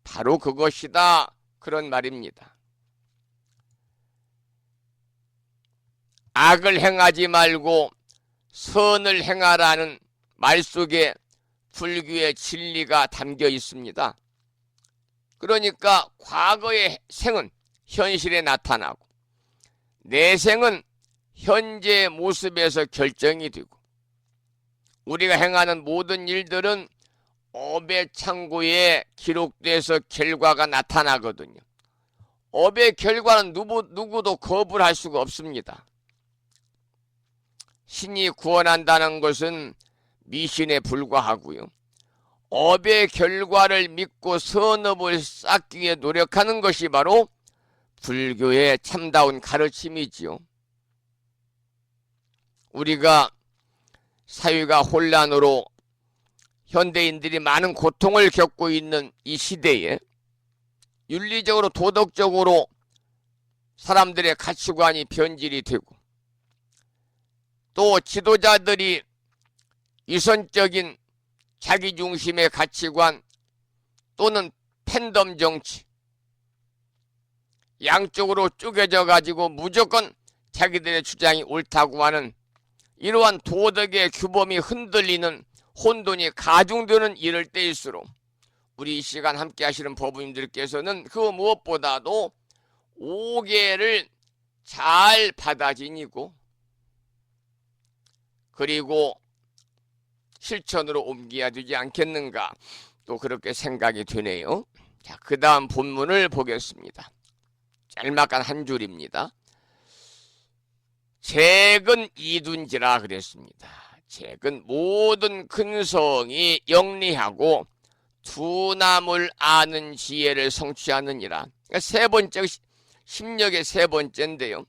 Speaker 2: 바로 그것이다. 그런 말입니다. 악을 행하지 말고 선을 행하라는 말 속에 불교의 진리가 담겨 있습니다. 그러니까 과거의 생은 현실에 나타나고 내생은 현재 모습에서 결정이 되고, 우리가 행하는 모든 일들은 업의 창고에 기록돼서 결과가 나타나거든요. 업의 결과는 누구도 거부를 할 수가 없습니다. 신이 구원한다는 것은 미신에 불과하고요. 업의 결과를 믿고 선업을 쌓기 위해 노력하는 것이 바로 불교의 참다운 가르침이지요. 우리가 사회가 혼란으로 현대인들이 많은 고통을 겪고 있는 이 시대에 윤리적으로 도덕적으로 사람들의 가치관이 변질이 되고, 또 지도자들이 위선적인 자기중심의 가치관 또는 팬덤 정치, 양쪽으로 쪼개져 가지고 무조건 자기들의 주장이 옳다고 하는 이러한 도덕의 규범이 흔들리는 혼돈이 가중되는 이럴 때일수록 우리 이 시간 함께 하시는 법부님들께서는 그 무엇보다도 오계를 잘 받아지니고 그리고 실천으로 옮겨야 되지 않겠는가, 또 그렇게 생각이 되네요. 자, 그 다음 본문을 보겠습니다. 짤막한 한 줄입니다. 잭은 이둔지라 그랬습니다. 잭은 모든 근성이 영리하고 두남을 아는 지혜를 성취하느니라. 그러니까 세 번째, 심력의 세 번째인데요.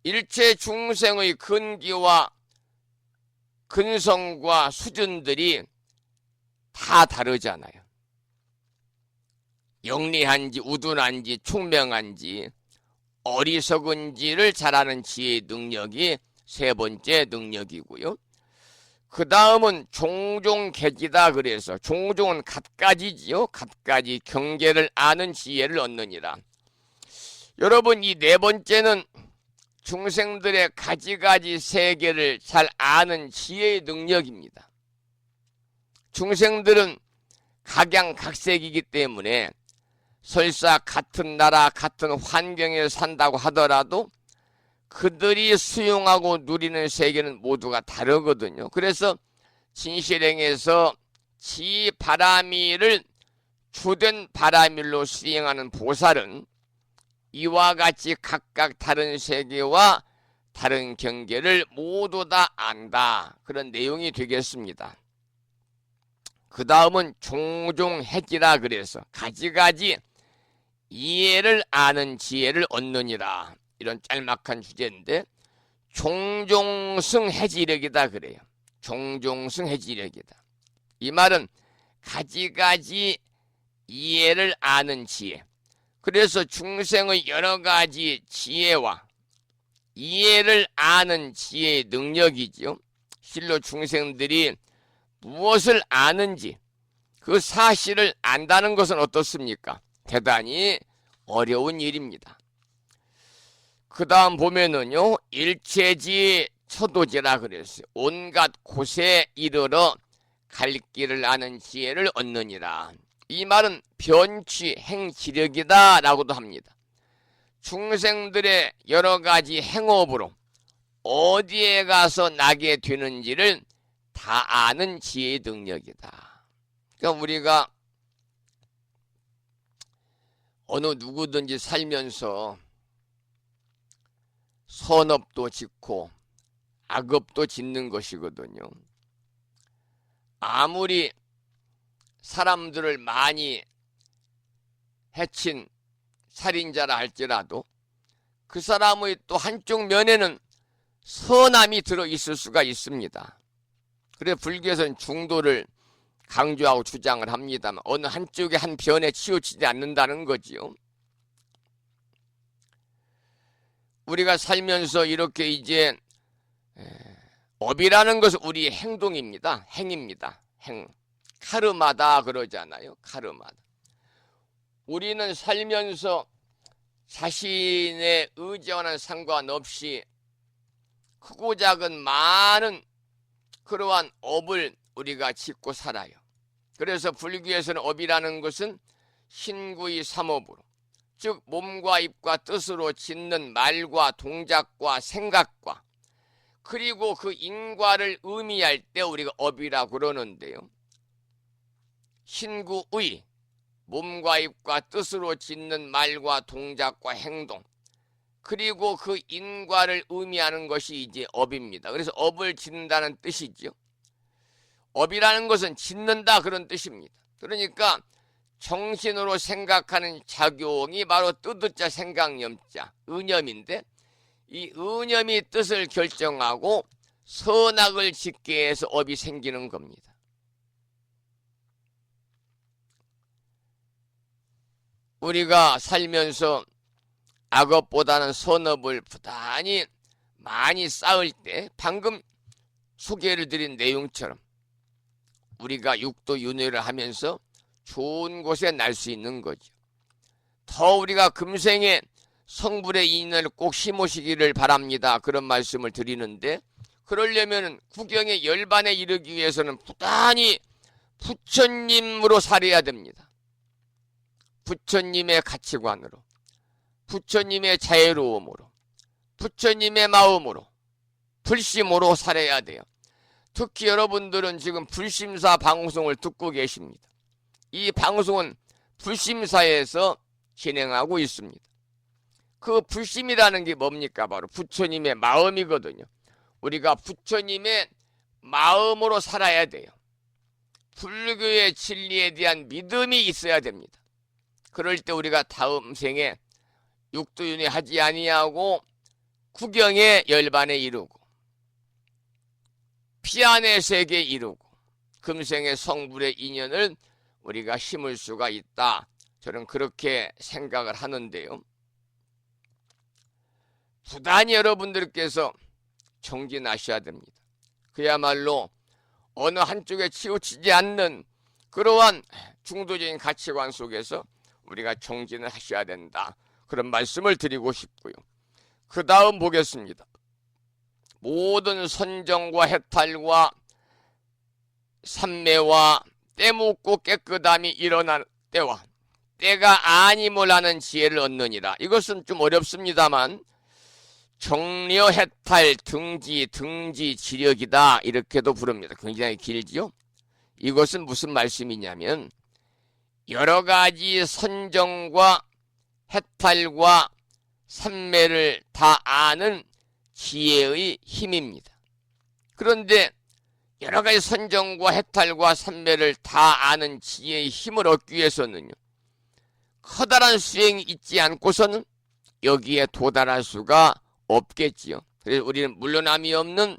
Speaker 2: 일체 중생의 근기와 근성과 수준들이 다 다르잖아요. 영리한지 우둔한지 총명한지 어리석은지를 잘 아는 지혜의 능력이 세 번째 능력이고요. 그 다음은 종종계지다 그래서 종종은 갖가지지요. 갖가지 경계를 아는 지혜를 얻느니라. 여러분, 이 네 번째는 중생들의 가지가지 세계를 잘 아는 지혜의 능력입니다. 중생들은 각양각색이기 때문에 설사 같은 나라 같은 환경에 산다고 하더라도 그들이 수용하고 누리는 세계는 모두가 다르거든요. 그래서 진실행에서 지바라밀을 주된 바라밀로 수행하는 보살은 이와 같이 각각 다른 세계와 다른 경계를 모두 다 안다. 그런 내용이 되겠습니다. 그 다음은 종종해지라 그래서 가지가지 이해를 아는 지혜를 얻느니라. 이런 짤막한 주제인데 종종승해지력이다 그래요. 종종승해지력이다. 이 말은 가지가지 이해를 아는 지혜. 그래서 중생의 여러 가지 지혜와 이해를 아는 지혜의 능력이죠. 실로 중생들이 무엇을 아는지 그 사실을 안다는 것은 어떻습니까? 대단히 어려운 일입니다. 그 다음 보면은요, 일체지 처도지라 그랬어요. 온갖 곳에 이르러 갈 길을 아는 지혜를 얻느니라. 이 말은 변취 행지력이다 라고도 합니다. 중생들의 여러 가지 행업으로 어디에 가서 나게 되는지를 다 아는 지혜의 능력이다. 그러니까 우리가 어느 누구든지 살면서 선업도 짓고 악업도 짓는 것이거든요. 아무리 사람들을 많이 해친 살인자라 할지라도 그 사람의 또 한쪽 면에는 선함이 들어있을 수가 있습니다. 그래서 불교에서는 중도를 강조하고 주장을 합니다만 어느 한쪽에 한 변에 치우치지 않는다는 거지요. 우리가 살면서 이렇게 이제 업이라는 것은 우리의 행동입니다. 행입니다. 행. 카르마다 그러잖아요. 카르마다. 우리는 살면서 자신의 의지와는 상관없이 크고 작은 많은 그러한 업을 우리가 짓고 살아요. 그래서 불교에서는 업이라는 것은 신구의 삼업으로, 즉 몸과 입과 뜻으로 짓는 말과 동작과 생각과 그리고 그 인과를 의미할 때 우리가 업이라고 그러는데요. 신구의 몸과 입과 뜻으로 짓는 말과 동작과 행동 그리고 그 인과를 의미하는 것이 이제 업입니다. 그래서 업을 짓는다는 뜻이죠. 업이라는 것은 짓는다 그런 뜻입니다. 그러니까 정신으로 생각하는 작용이 바로 뜻자 생각념자 의념인데 이 의념이 뜻을 결정하고 선악을 짓게 해서 업이 생기는 겁니다. 우리가 살면서 악업보다는 선업을 부단히 많이 쌓을 때 방금 소개를 드린 내용처럼 우리가 육도윤회를 하면서 좋은 곳에 날 수 있는 거죠. 더 우리가 금생에 성불의 인연을 꼭 심으시기를 바랍니다. 그런 말씀을 드리는데 그러려면 구경의 열반에 이르기 위해서는 부단히 부처님으로 살아야 됩니다. 부처님의 가치관으로, 부처님의 자애로움으로, 부처님의 마음으로, 불심으로 살아야 돼요. 특히 여러분들은 지금 불심사 방송을 듣고 계십니다. 이 방송은 불심사에서 진행하고 있습니다. 그 불심이라는 게 뭡니까? 바로 부처님의 마음이거든요. 우리가 부처님의 마음으로 살아야 돼요. 불교의 진리에 대한 믿음이 있어야 됩니다. 그럴 때 우리가 다음 생에 육도윤회 하지 아니하고 구경의 열반에 이르고 피안의 세계에 이르고 금생의 성불의 인연을 우리가 심을 수가 있다. 저는 그렇게 생각을 하는데요. 부단히 여러분들께서 정진하셔야 됩니다. 그야말로 어느 한쪽에 치우치지 않는 그러한 중도적인 가치관 속에서 우리가 정진을 하셔야 된다. 그런 말씀을 드리고 싶고요. 그 다음 보겠습니다. 모든 선정과 해탈과 삼매와 때묻고 깨끗함이 일어날 때와 때가 아님을 아는 지혜를 얻느니라. 이것은 좀 어렵습니다만 정려, 해탈, 등지 지력이다 이렇게도 부릅니다. 굉장히 길지요. 이것은 무슨 말씀이냐면 여러 가지 선정과 해탈과 삼매를 다 아는 지혜의 힘입니다. 그런데 여러 가지 선정과 해탈과 삼매를 다 아는 지혜의 힘을 얻기 위해서는요, 커다란 수행이 있지 않고서는 여기에 도달할 수가 없겠지요. 그래서 우리는 물러남이 없는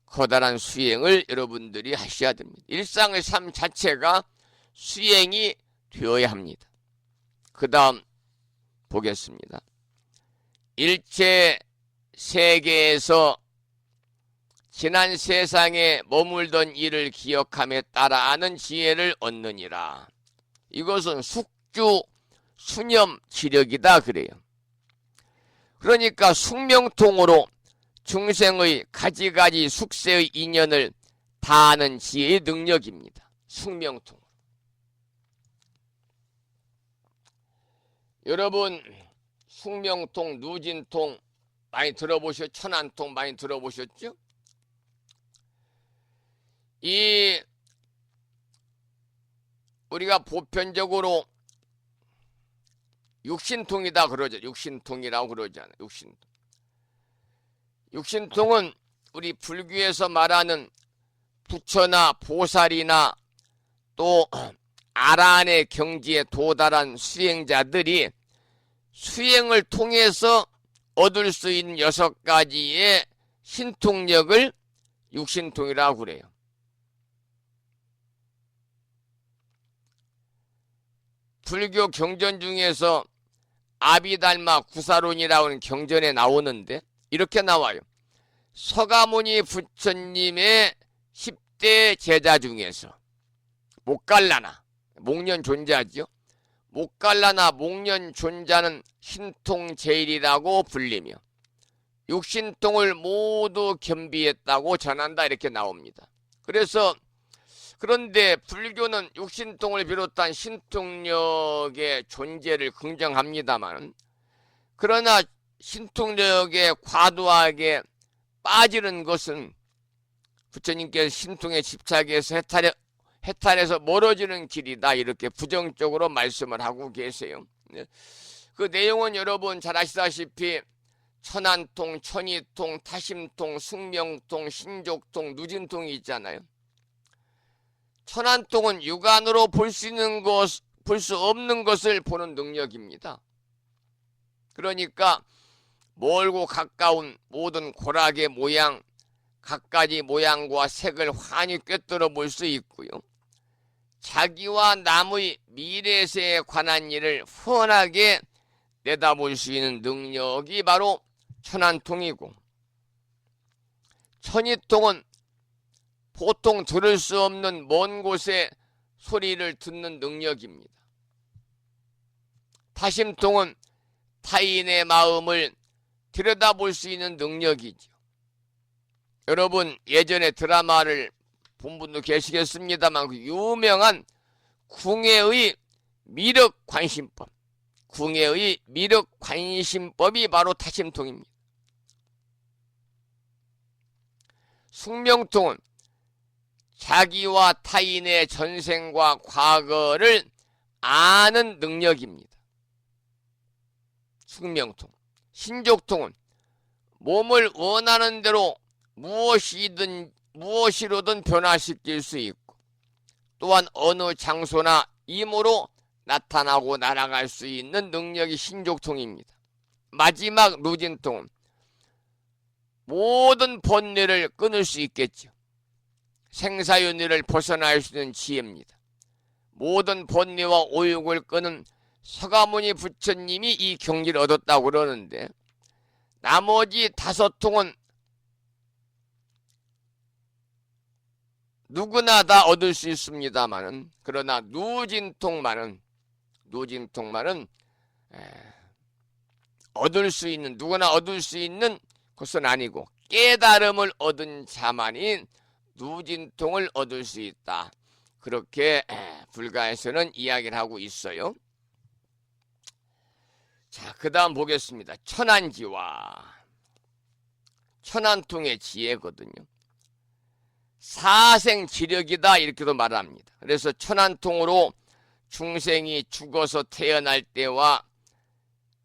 Speaker 2: 커다란 수행을 여러분들이 하셔야 됩니다. 일상의 삶 자체가 수행이 되어야 합니다. 그 다음 보겠습니다. 일체 세계에서 지난 세상에 머물던 일을 기억함에 따라 아는 지혜를 얻느니라. 이것은 숙주 수념 지력이다 그래요. 그러니까 숙명통으로 중생의 가지가지 숙세의 인연을 다 아는 지혜의 능력입니다. 숙명통. 여러분 숙명통, 누진통 많이 들어보셨죠? 천안통 많이 들어보셨죠? 이 우리가 보편적으로 육신통이다 그러죠. 육신통이라고 그러잖아요. 육신통. 육신통은 우리 불교에서 말하는 부처나 보살이나 또 아라한의 경지에 도달한 수행자들이 수행을 통해서 얻을 수 있는 6가지의 신통력을 육신통이라고 그래요. 불교 경전 중에서 아비달마 구사론이라는 경전에 나오는데 이렇게 나와요. 서가모니 부처님의 10대 제자 중에서 목갈라나, 목련존자죠. 목갈라나 목련존자는 신통제일이라고 불리며 육신통을 모두 겸비했다고 전한다 이렇게 나옵니다. 그런데 불교는 육신통을 비롯한 신통력의 존재를 긍정합니다만, 그러나 신통력에 과도하게 빠지는 것은 부처님께서 신통에 집착해서 해탈해서 멀어지는 길이다 이렇게 부정적으로 말씀을 하고 계세요. 그 내용은 여러분 잘 아시다시피 천안통, 천이통, 타심통, 숙명통, 신족통, 누진통이 있잖아요. 천안통은 육안으로 볼 수 있는 것, 볼 수 없는 것을 보는 능력입니다. 그러니까 멀고 가까운 모든 고락의 모양, 갖가지 모양과 색을 환히 꿰뚫어 볼 수 있고요. 자기와 남의 미래세에 관한 일을 훤하게 내다볼 수 있는 능력이 바로 천안통이고, 천이통은 보통 들을 수 없는 먼 곳의 소리를 듣는 능력입니다. 타심통은 타인의 마음을 들여다볼 수 있는 능력이죠. 여러분 예전에 드라마를 본 분도 계시겠습니다만 그 유명한 궁예의 미륵관심법, 궁예의 미륵관심법이 바로 타심통입니다. 숙명통은 자기와 타인의 전생과 과거를 아는 능력입니다. 숙명통. 신족통은 몸을 원하는 대로 무엇이로든 변화시킬 수 있고, 또한 어느 장소나 임으로 나타나고 날아갈 수 있는 능력이 신족통입니다. 마지막 누진통은 모든 번뇌를 끊을 수 있겠죠. 생사윤회를 벗어날 수 있는 지혜입니다. 모든 번뇌와 오욕을 끄는 서가모니 부처님이 이 경지를 얻었다고 그러는데, 나머지 5통은 누구나 다 얻을 수 있습니다만은, 그러나 누진통만은 얻을 수 있는, 누구나 얻을 수 있는 것은 아니고 깨달음을 얻은 자만이 누진통을 얻을 수 있다. 그렇게 불가에서는 이야기를 하고 있어요. 자, 그 다음 보겠습니다. 천안지와 천안통의 지혜거든요. 사생지력이다 이렇게도 말합니다. 그래서 천안통으로 중생이 죽어서 태어날 때와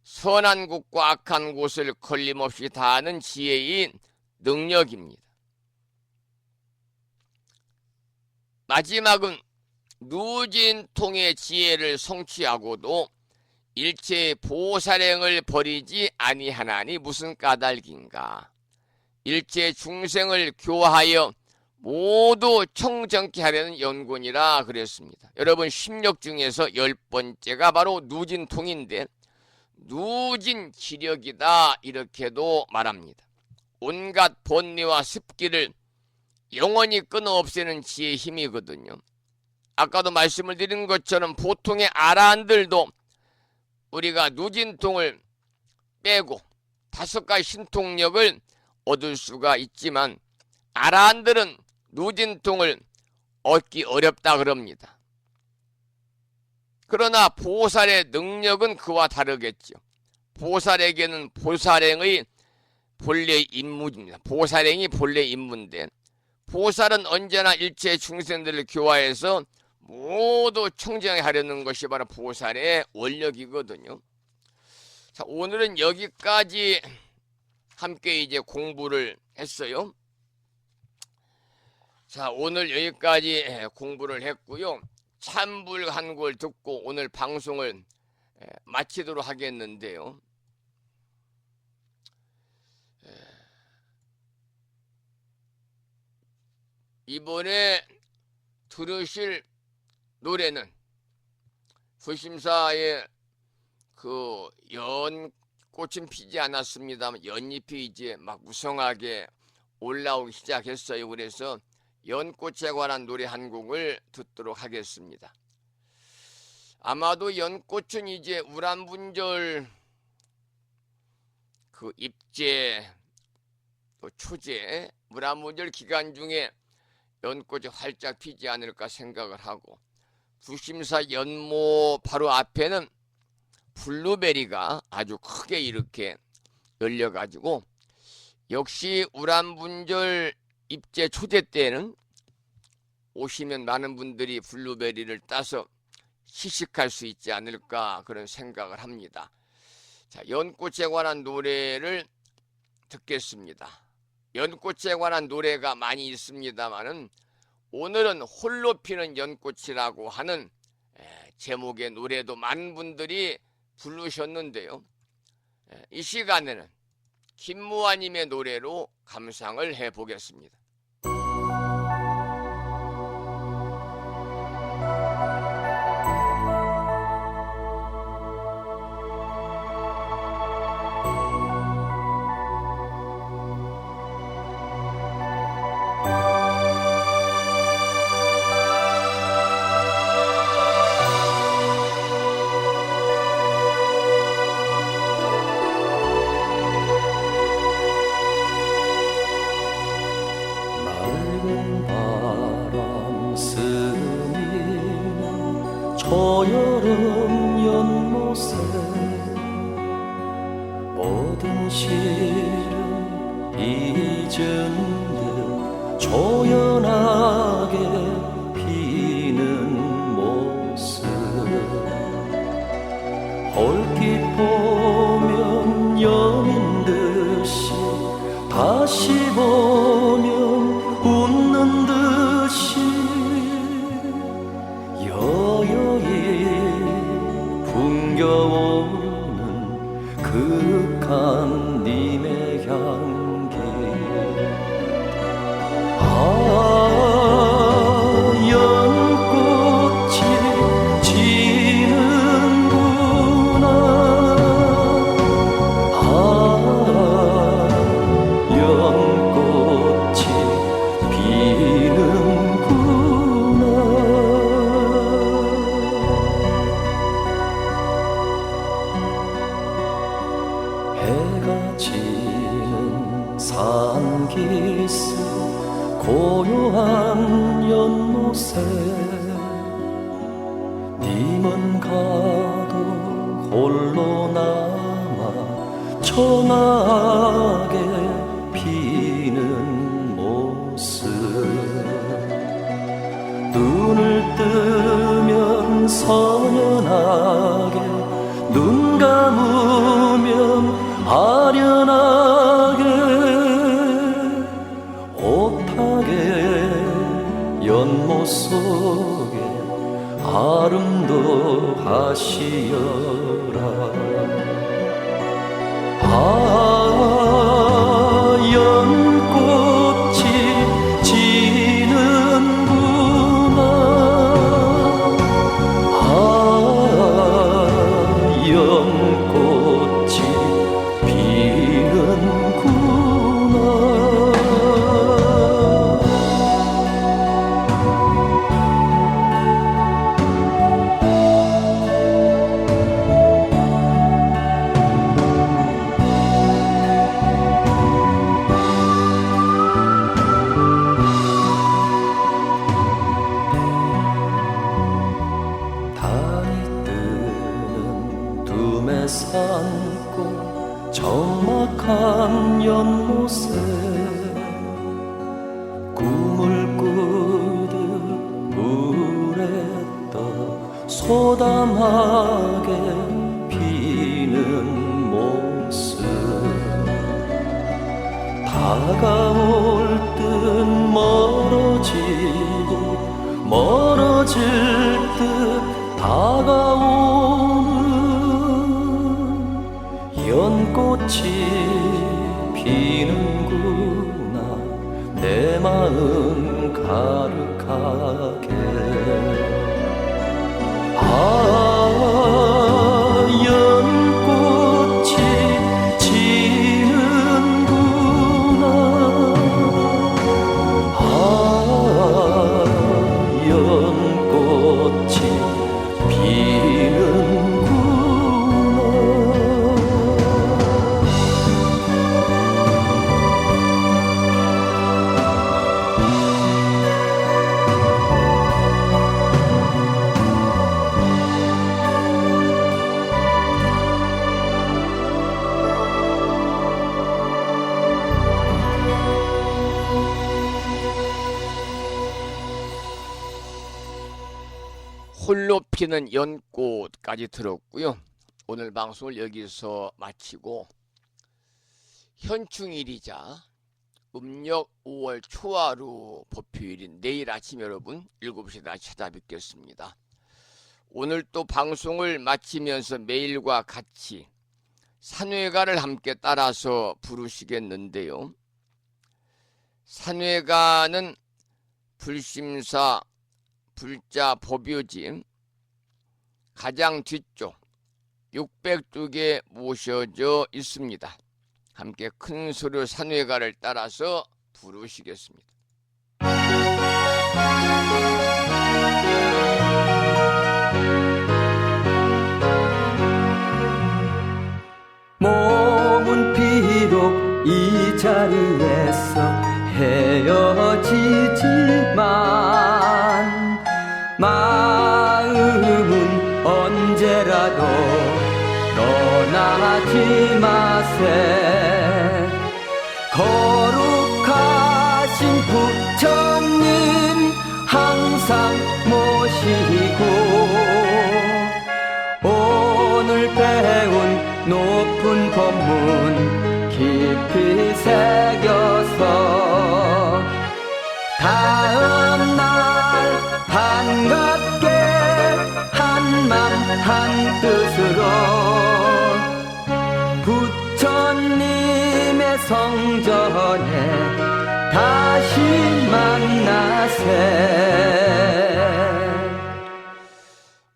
Speaker 2: 선한 곳과 악한 곳을 걸림없이 다하는 지혜인 능력입니다. 마지막은 누진통의 지혜를 성취하고도 일체의 보살행을 버리지 아니하나니 무슨 까닭인가. 일체 중생을 교화하여 모두 청정케 하려는 연군이라 그랬습니다. 여러분, 심력 중에서 10번째가 바로 누진통인데 누진지력이다 이렇게도 말합니다. 온갖 번뇌와 습기를 영원히 끊어 없애는 지혜의 힘이거든요. 아까도 말씀을 드린 것처럼 보통의 아라한들도 우리가 누진통을 빼고 5가지 신통력을 얻을 수가 있지만 아라한들은 누진통을 얻기 어렵다 그럽니다. 그러나 보살의 능력은 그와 다르겠죠. 보살에게는 보살행의 본래 임무입니다. 보살행이 본래 임무인데 보살은 언제나 일체 중생들을 교화해서 모두 청정하려는 것이 바로 보살의 원력이거든요. 자, 오늘은 여기까지 함께 이제 공부를 했어요. 자, 오늘 여기까지 공부를 했고요. 찬불한골 듣고 오늘 방송을 마치도록 하겠는데요. 이번에 들으실 노래는 부심사에 그 연꽃은 피지 않았습니다만 연잎이 이제 막 무성하게 올라오기 시작했어요. 그래서 연꽃에 관한 노래 한 곡을 듣도록 하겠습니다. 아마도 연꽃은 이제 우란분절 그 입제 또 초제 우란분절 기간 중에 연꽃이 활짝 피지 않을까 생각을 하고 부심사 연못 바로 앞에는 블루베리가 아주 크게 이렇게 열려가지고 역시 우란분절 입제 초제 때는 오시면 많은 분들이 블루베리를 따서 시식할 수 있지 않을까 그런 생각을 합니다. 자, 연꽃에 관한 노래를 듣겠습니다. 연꽃에 관한 노래가 많이 있습니다만은 오늘은 홀로 피는 연꽃이라고 하는 제목의 노래도 많은 분들이 부르셨는데요. 이 시간에는 김무아님의 노래로 감상을 해보겠습니다.
Speaker 5: 맑은 바람 스미는 초여름 연못에 모든 시름 잊은 듯 조연하게 피는 모습 얼핏 보면 연인 듯이 다시 보면 웃는 듯이 여여히 풍겨오는 그윽한 님의 향기 연꽃이 지는구나 연꽃이 피는구나 있어 고요한 연못에 님은 가도 홀로 남아 청하게 피는 모습 눈을 뜨면 선연하게 눈 감으면 아련하게 오타게 연못 속에 아름도 하시어라 연꽃이 지는구나 연꽃이 피는구나 산고 적막한 연못에 꿈을 꾸듯 물에 떠 소담하게 피는 모습 다가올 듯 멀어질 듯 다가오는 연꽃이 피는구나 내 마음 가득하게 연꽃이 지는구나 연꽃이 피는구나
Speaker 2: 홀로 피는 연꽃까지 들었고요. 오늘 방송을 여기서 마치고 현충일이자 음력 5월 초하루 법요일인 내일 아침 여러분 7시에 다시 찾아뵙겠습니다. 오늘 또 방송을 마치면서 매일과 같이 산회가를 함께 따라서 부르시겠는데요. 산회가는 불심사 불자 법요지 가장 뒤쪽 600쪽에 모셔져 있습니다. 함께 큰 소리로 산회가를 따라서 부르시겠습니다.
Speaker 5: 몸은 비록 이 자리에서 헤어지지만 마음은 언제라도 떠나지 마세 거룩하신 부처님 항상 모시고 오늘 배운 높은 법문 깊이 새겨서 다음날 반갑게 한맘 한뜻으로 부처님의 성전에 다시 만나세.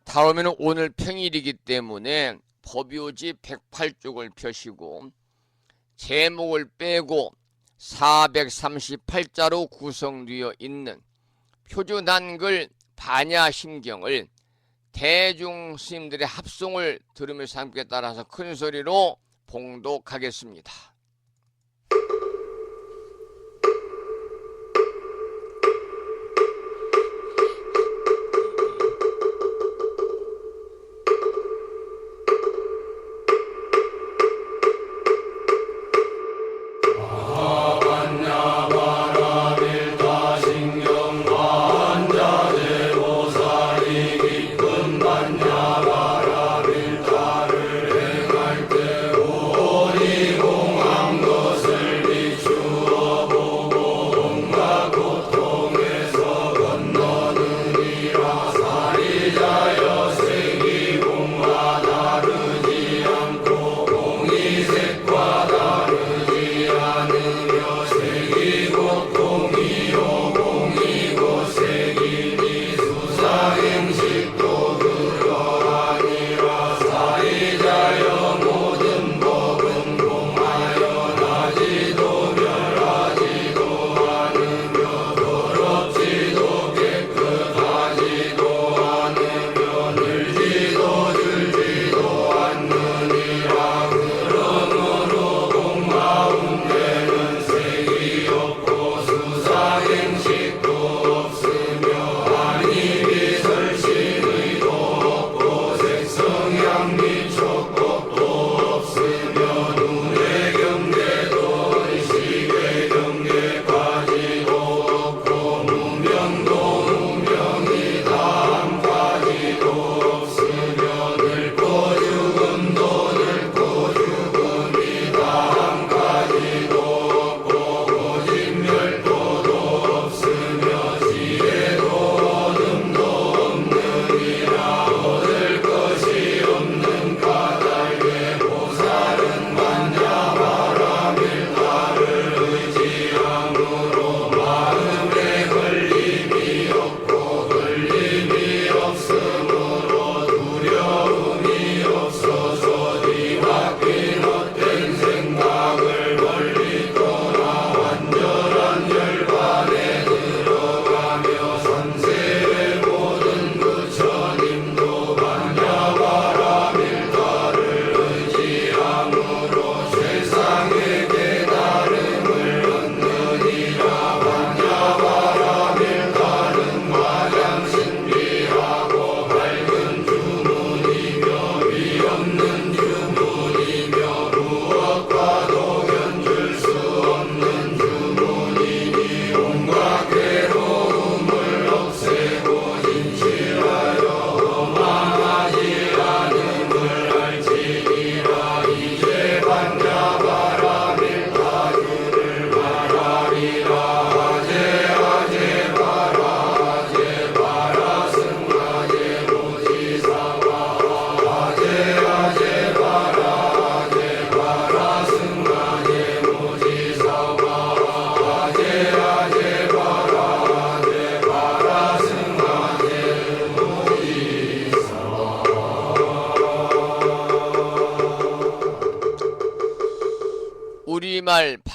Speaker 2: 다음에는 오늘 평일이기 때문에 법요지 108쪽을 펴시고 제목을 빼고 438자로 구성되어 있는 표준한글 반야심경을 대중 스님들의 합송을 들으면서 함께 따라서 큰 소리로 봉독하겠습니다.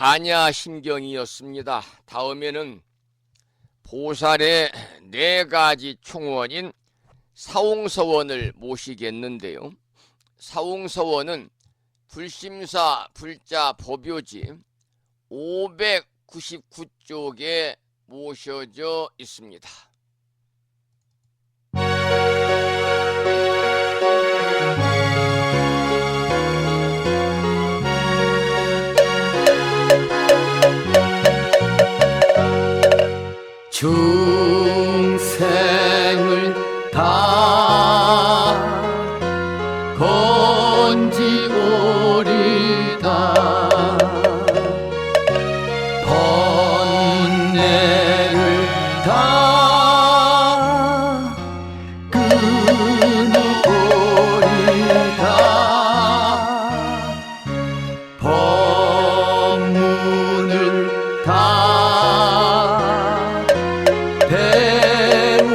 Speaker 2: 반야심경이었습니다. 다음에는 보살의 4가지 총원인 사홍서원을 모시겠는데요. 사홍서원은 불심사 불자 법요지 599쪽에 모셔져 있습니다.
Speaker 5: 중생을 다 건지오리다 번뇌를 다 끊어오리다 법문을 다 배우리다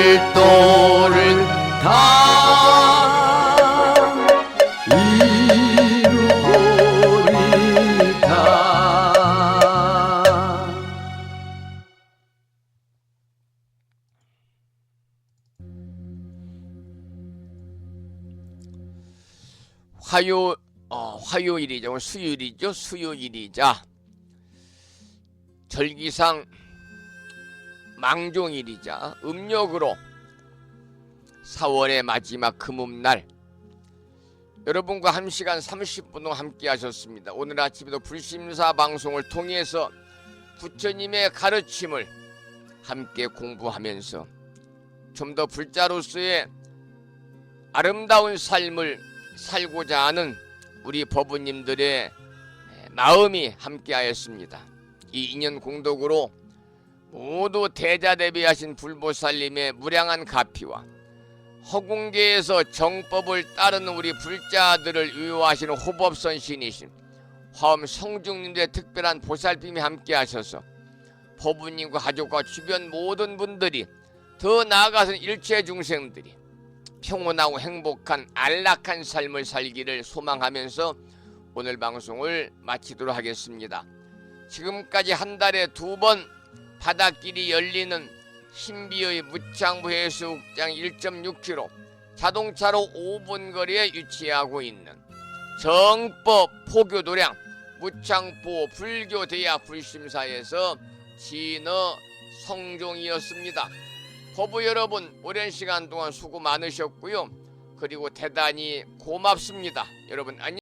Speaker 5: 불도를 다 이루리다
Speaker 2: 화요일이죠. 오늘 수요일이죠. 수요일이자 절기상 망종일이자 음력으로 4월의 마지막 금음날 여러분과 1시간 30분 동안 함께 하셨습니다. 오늘 아침에도 불심사 방송을 통해서 부처님의 가르침을 함께 공부하면서 좀 더 불자로서의 아름다운 삶을 살고자 하는 우리 법우님들의 마음이 함께하였습니다. 이 인연 공덕으로 모두 대자대비하신 불보살님의 무량한 가피와 허공계에서 정법을 따르는 우리 불자들을 위로하시는 호법선신이신 화엄 성중님들의 특별한 보살핌이 함께하셔서 법우님과 가족과 주변 모든 분들이 더 나아가서는 일체 중생들이 평온하고 행복한 안락한 삶을 살기를 소망하면서 오늘 방송을 마치도록 하겠습니다. 지금까지 한 달에 2번 바닷길이 열리는 신비의 무창부 해수욕장 1.6km 자동차로 5분 거리에 위치하고 있는 정법 포교도량 무창포 불교대학 불심사에서 진어 성종이었습니다. 법우 여러분 오랜 시간 동안 수고 많으셨고요. 그리고 대단히 고맙습니다. 여러분 안녕.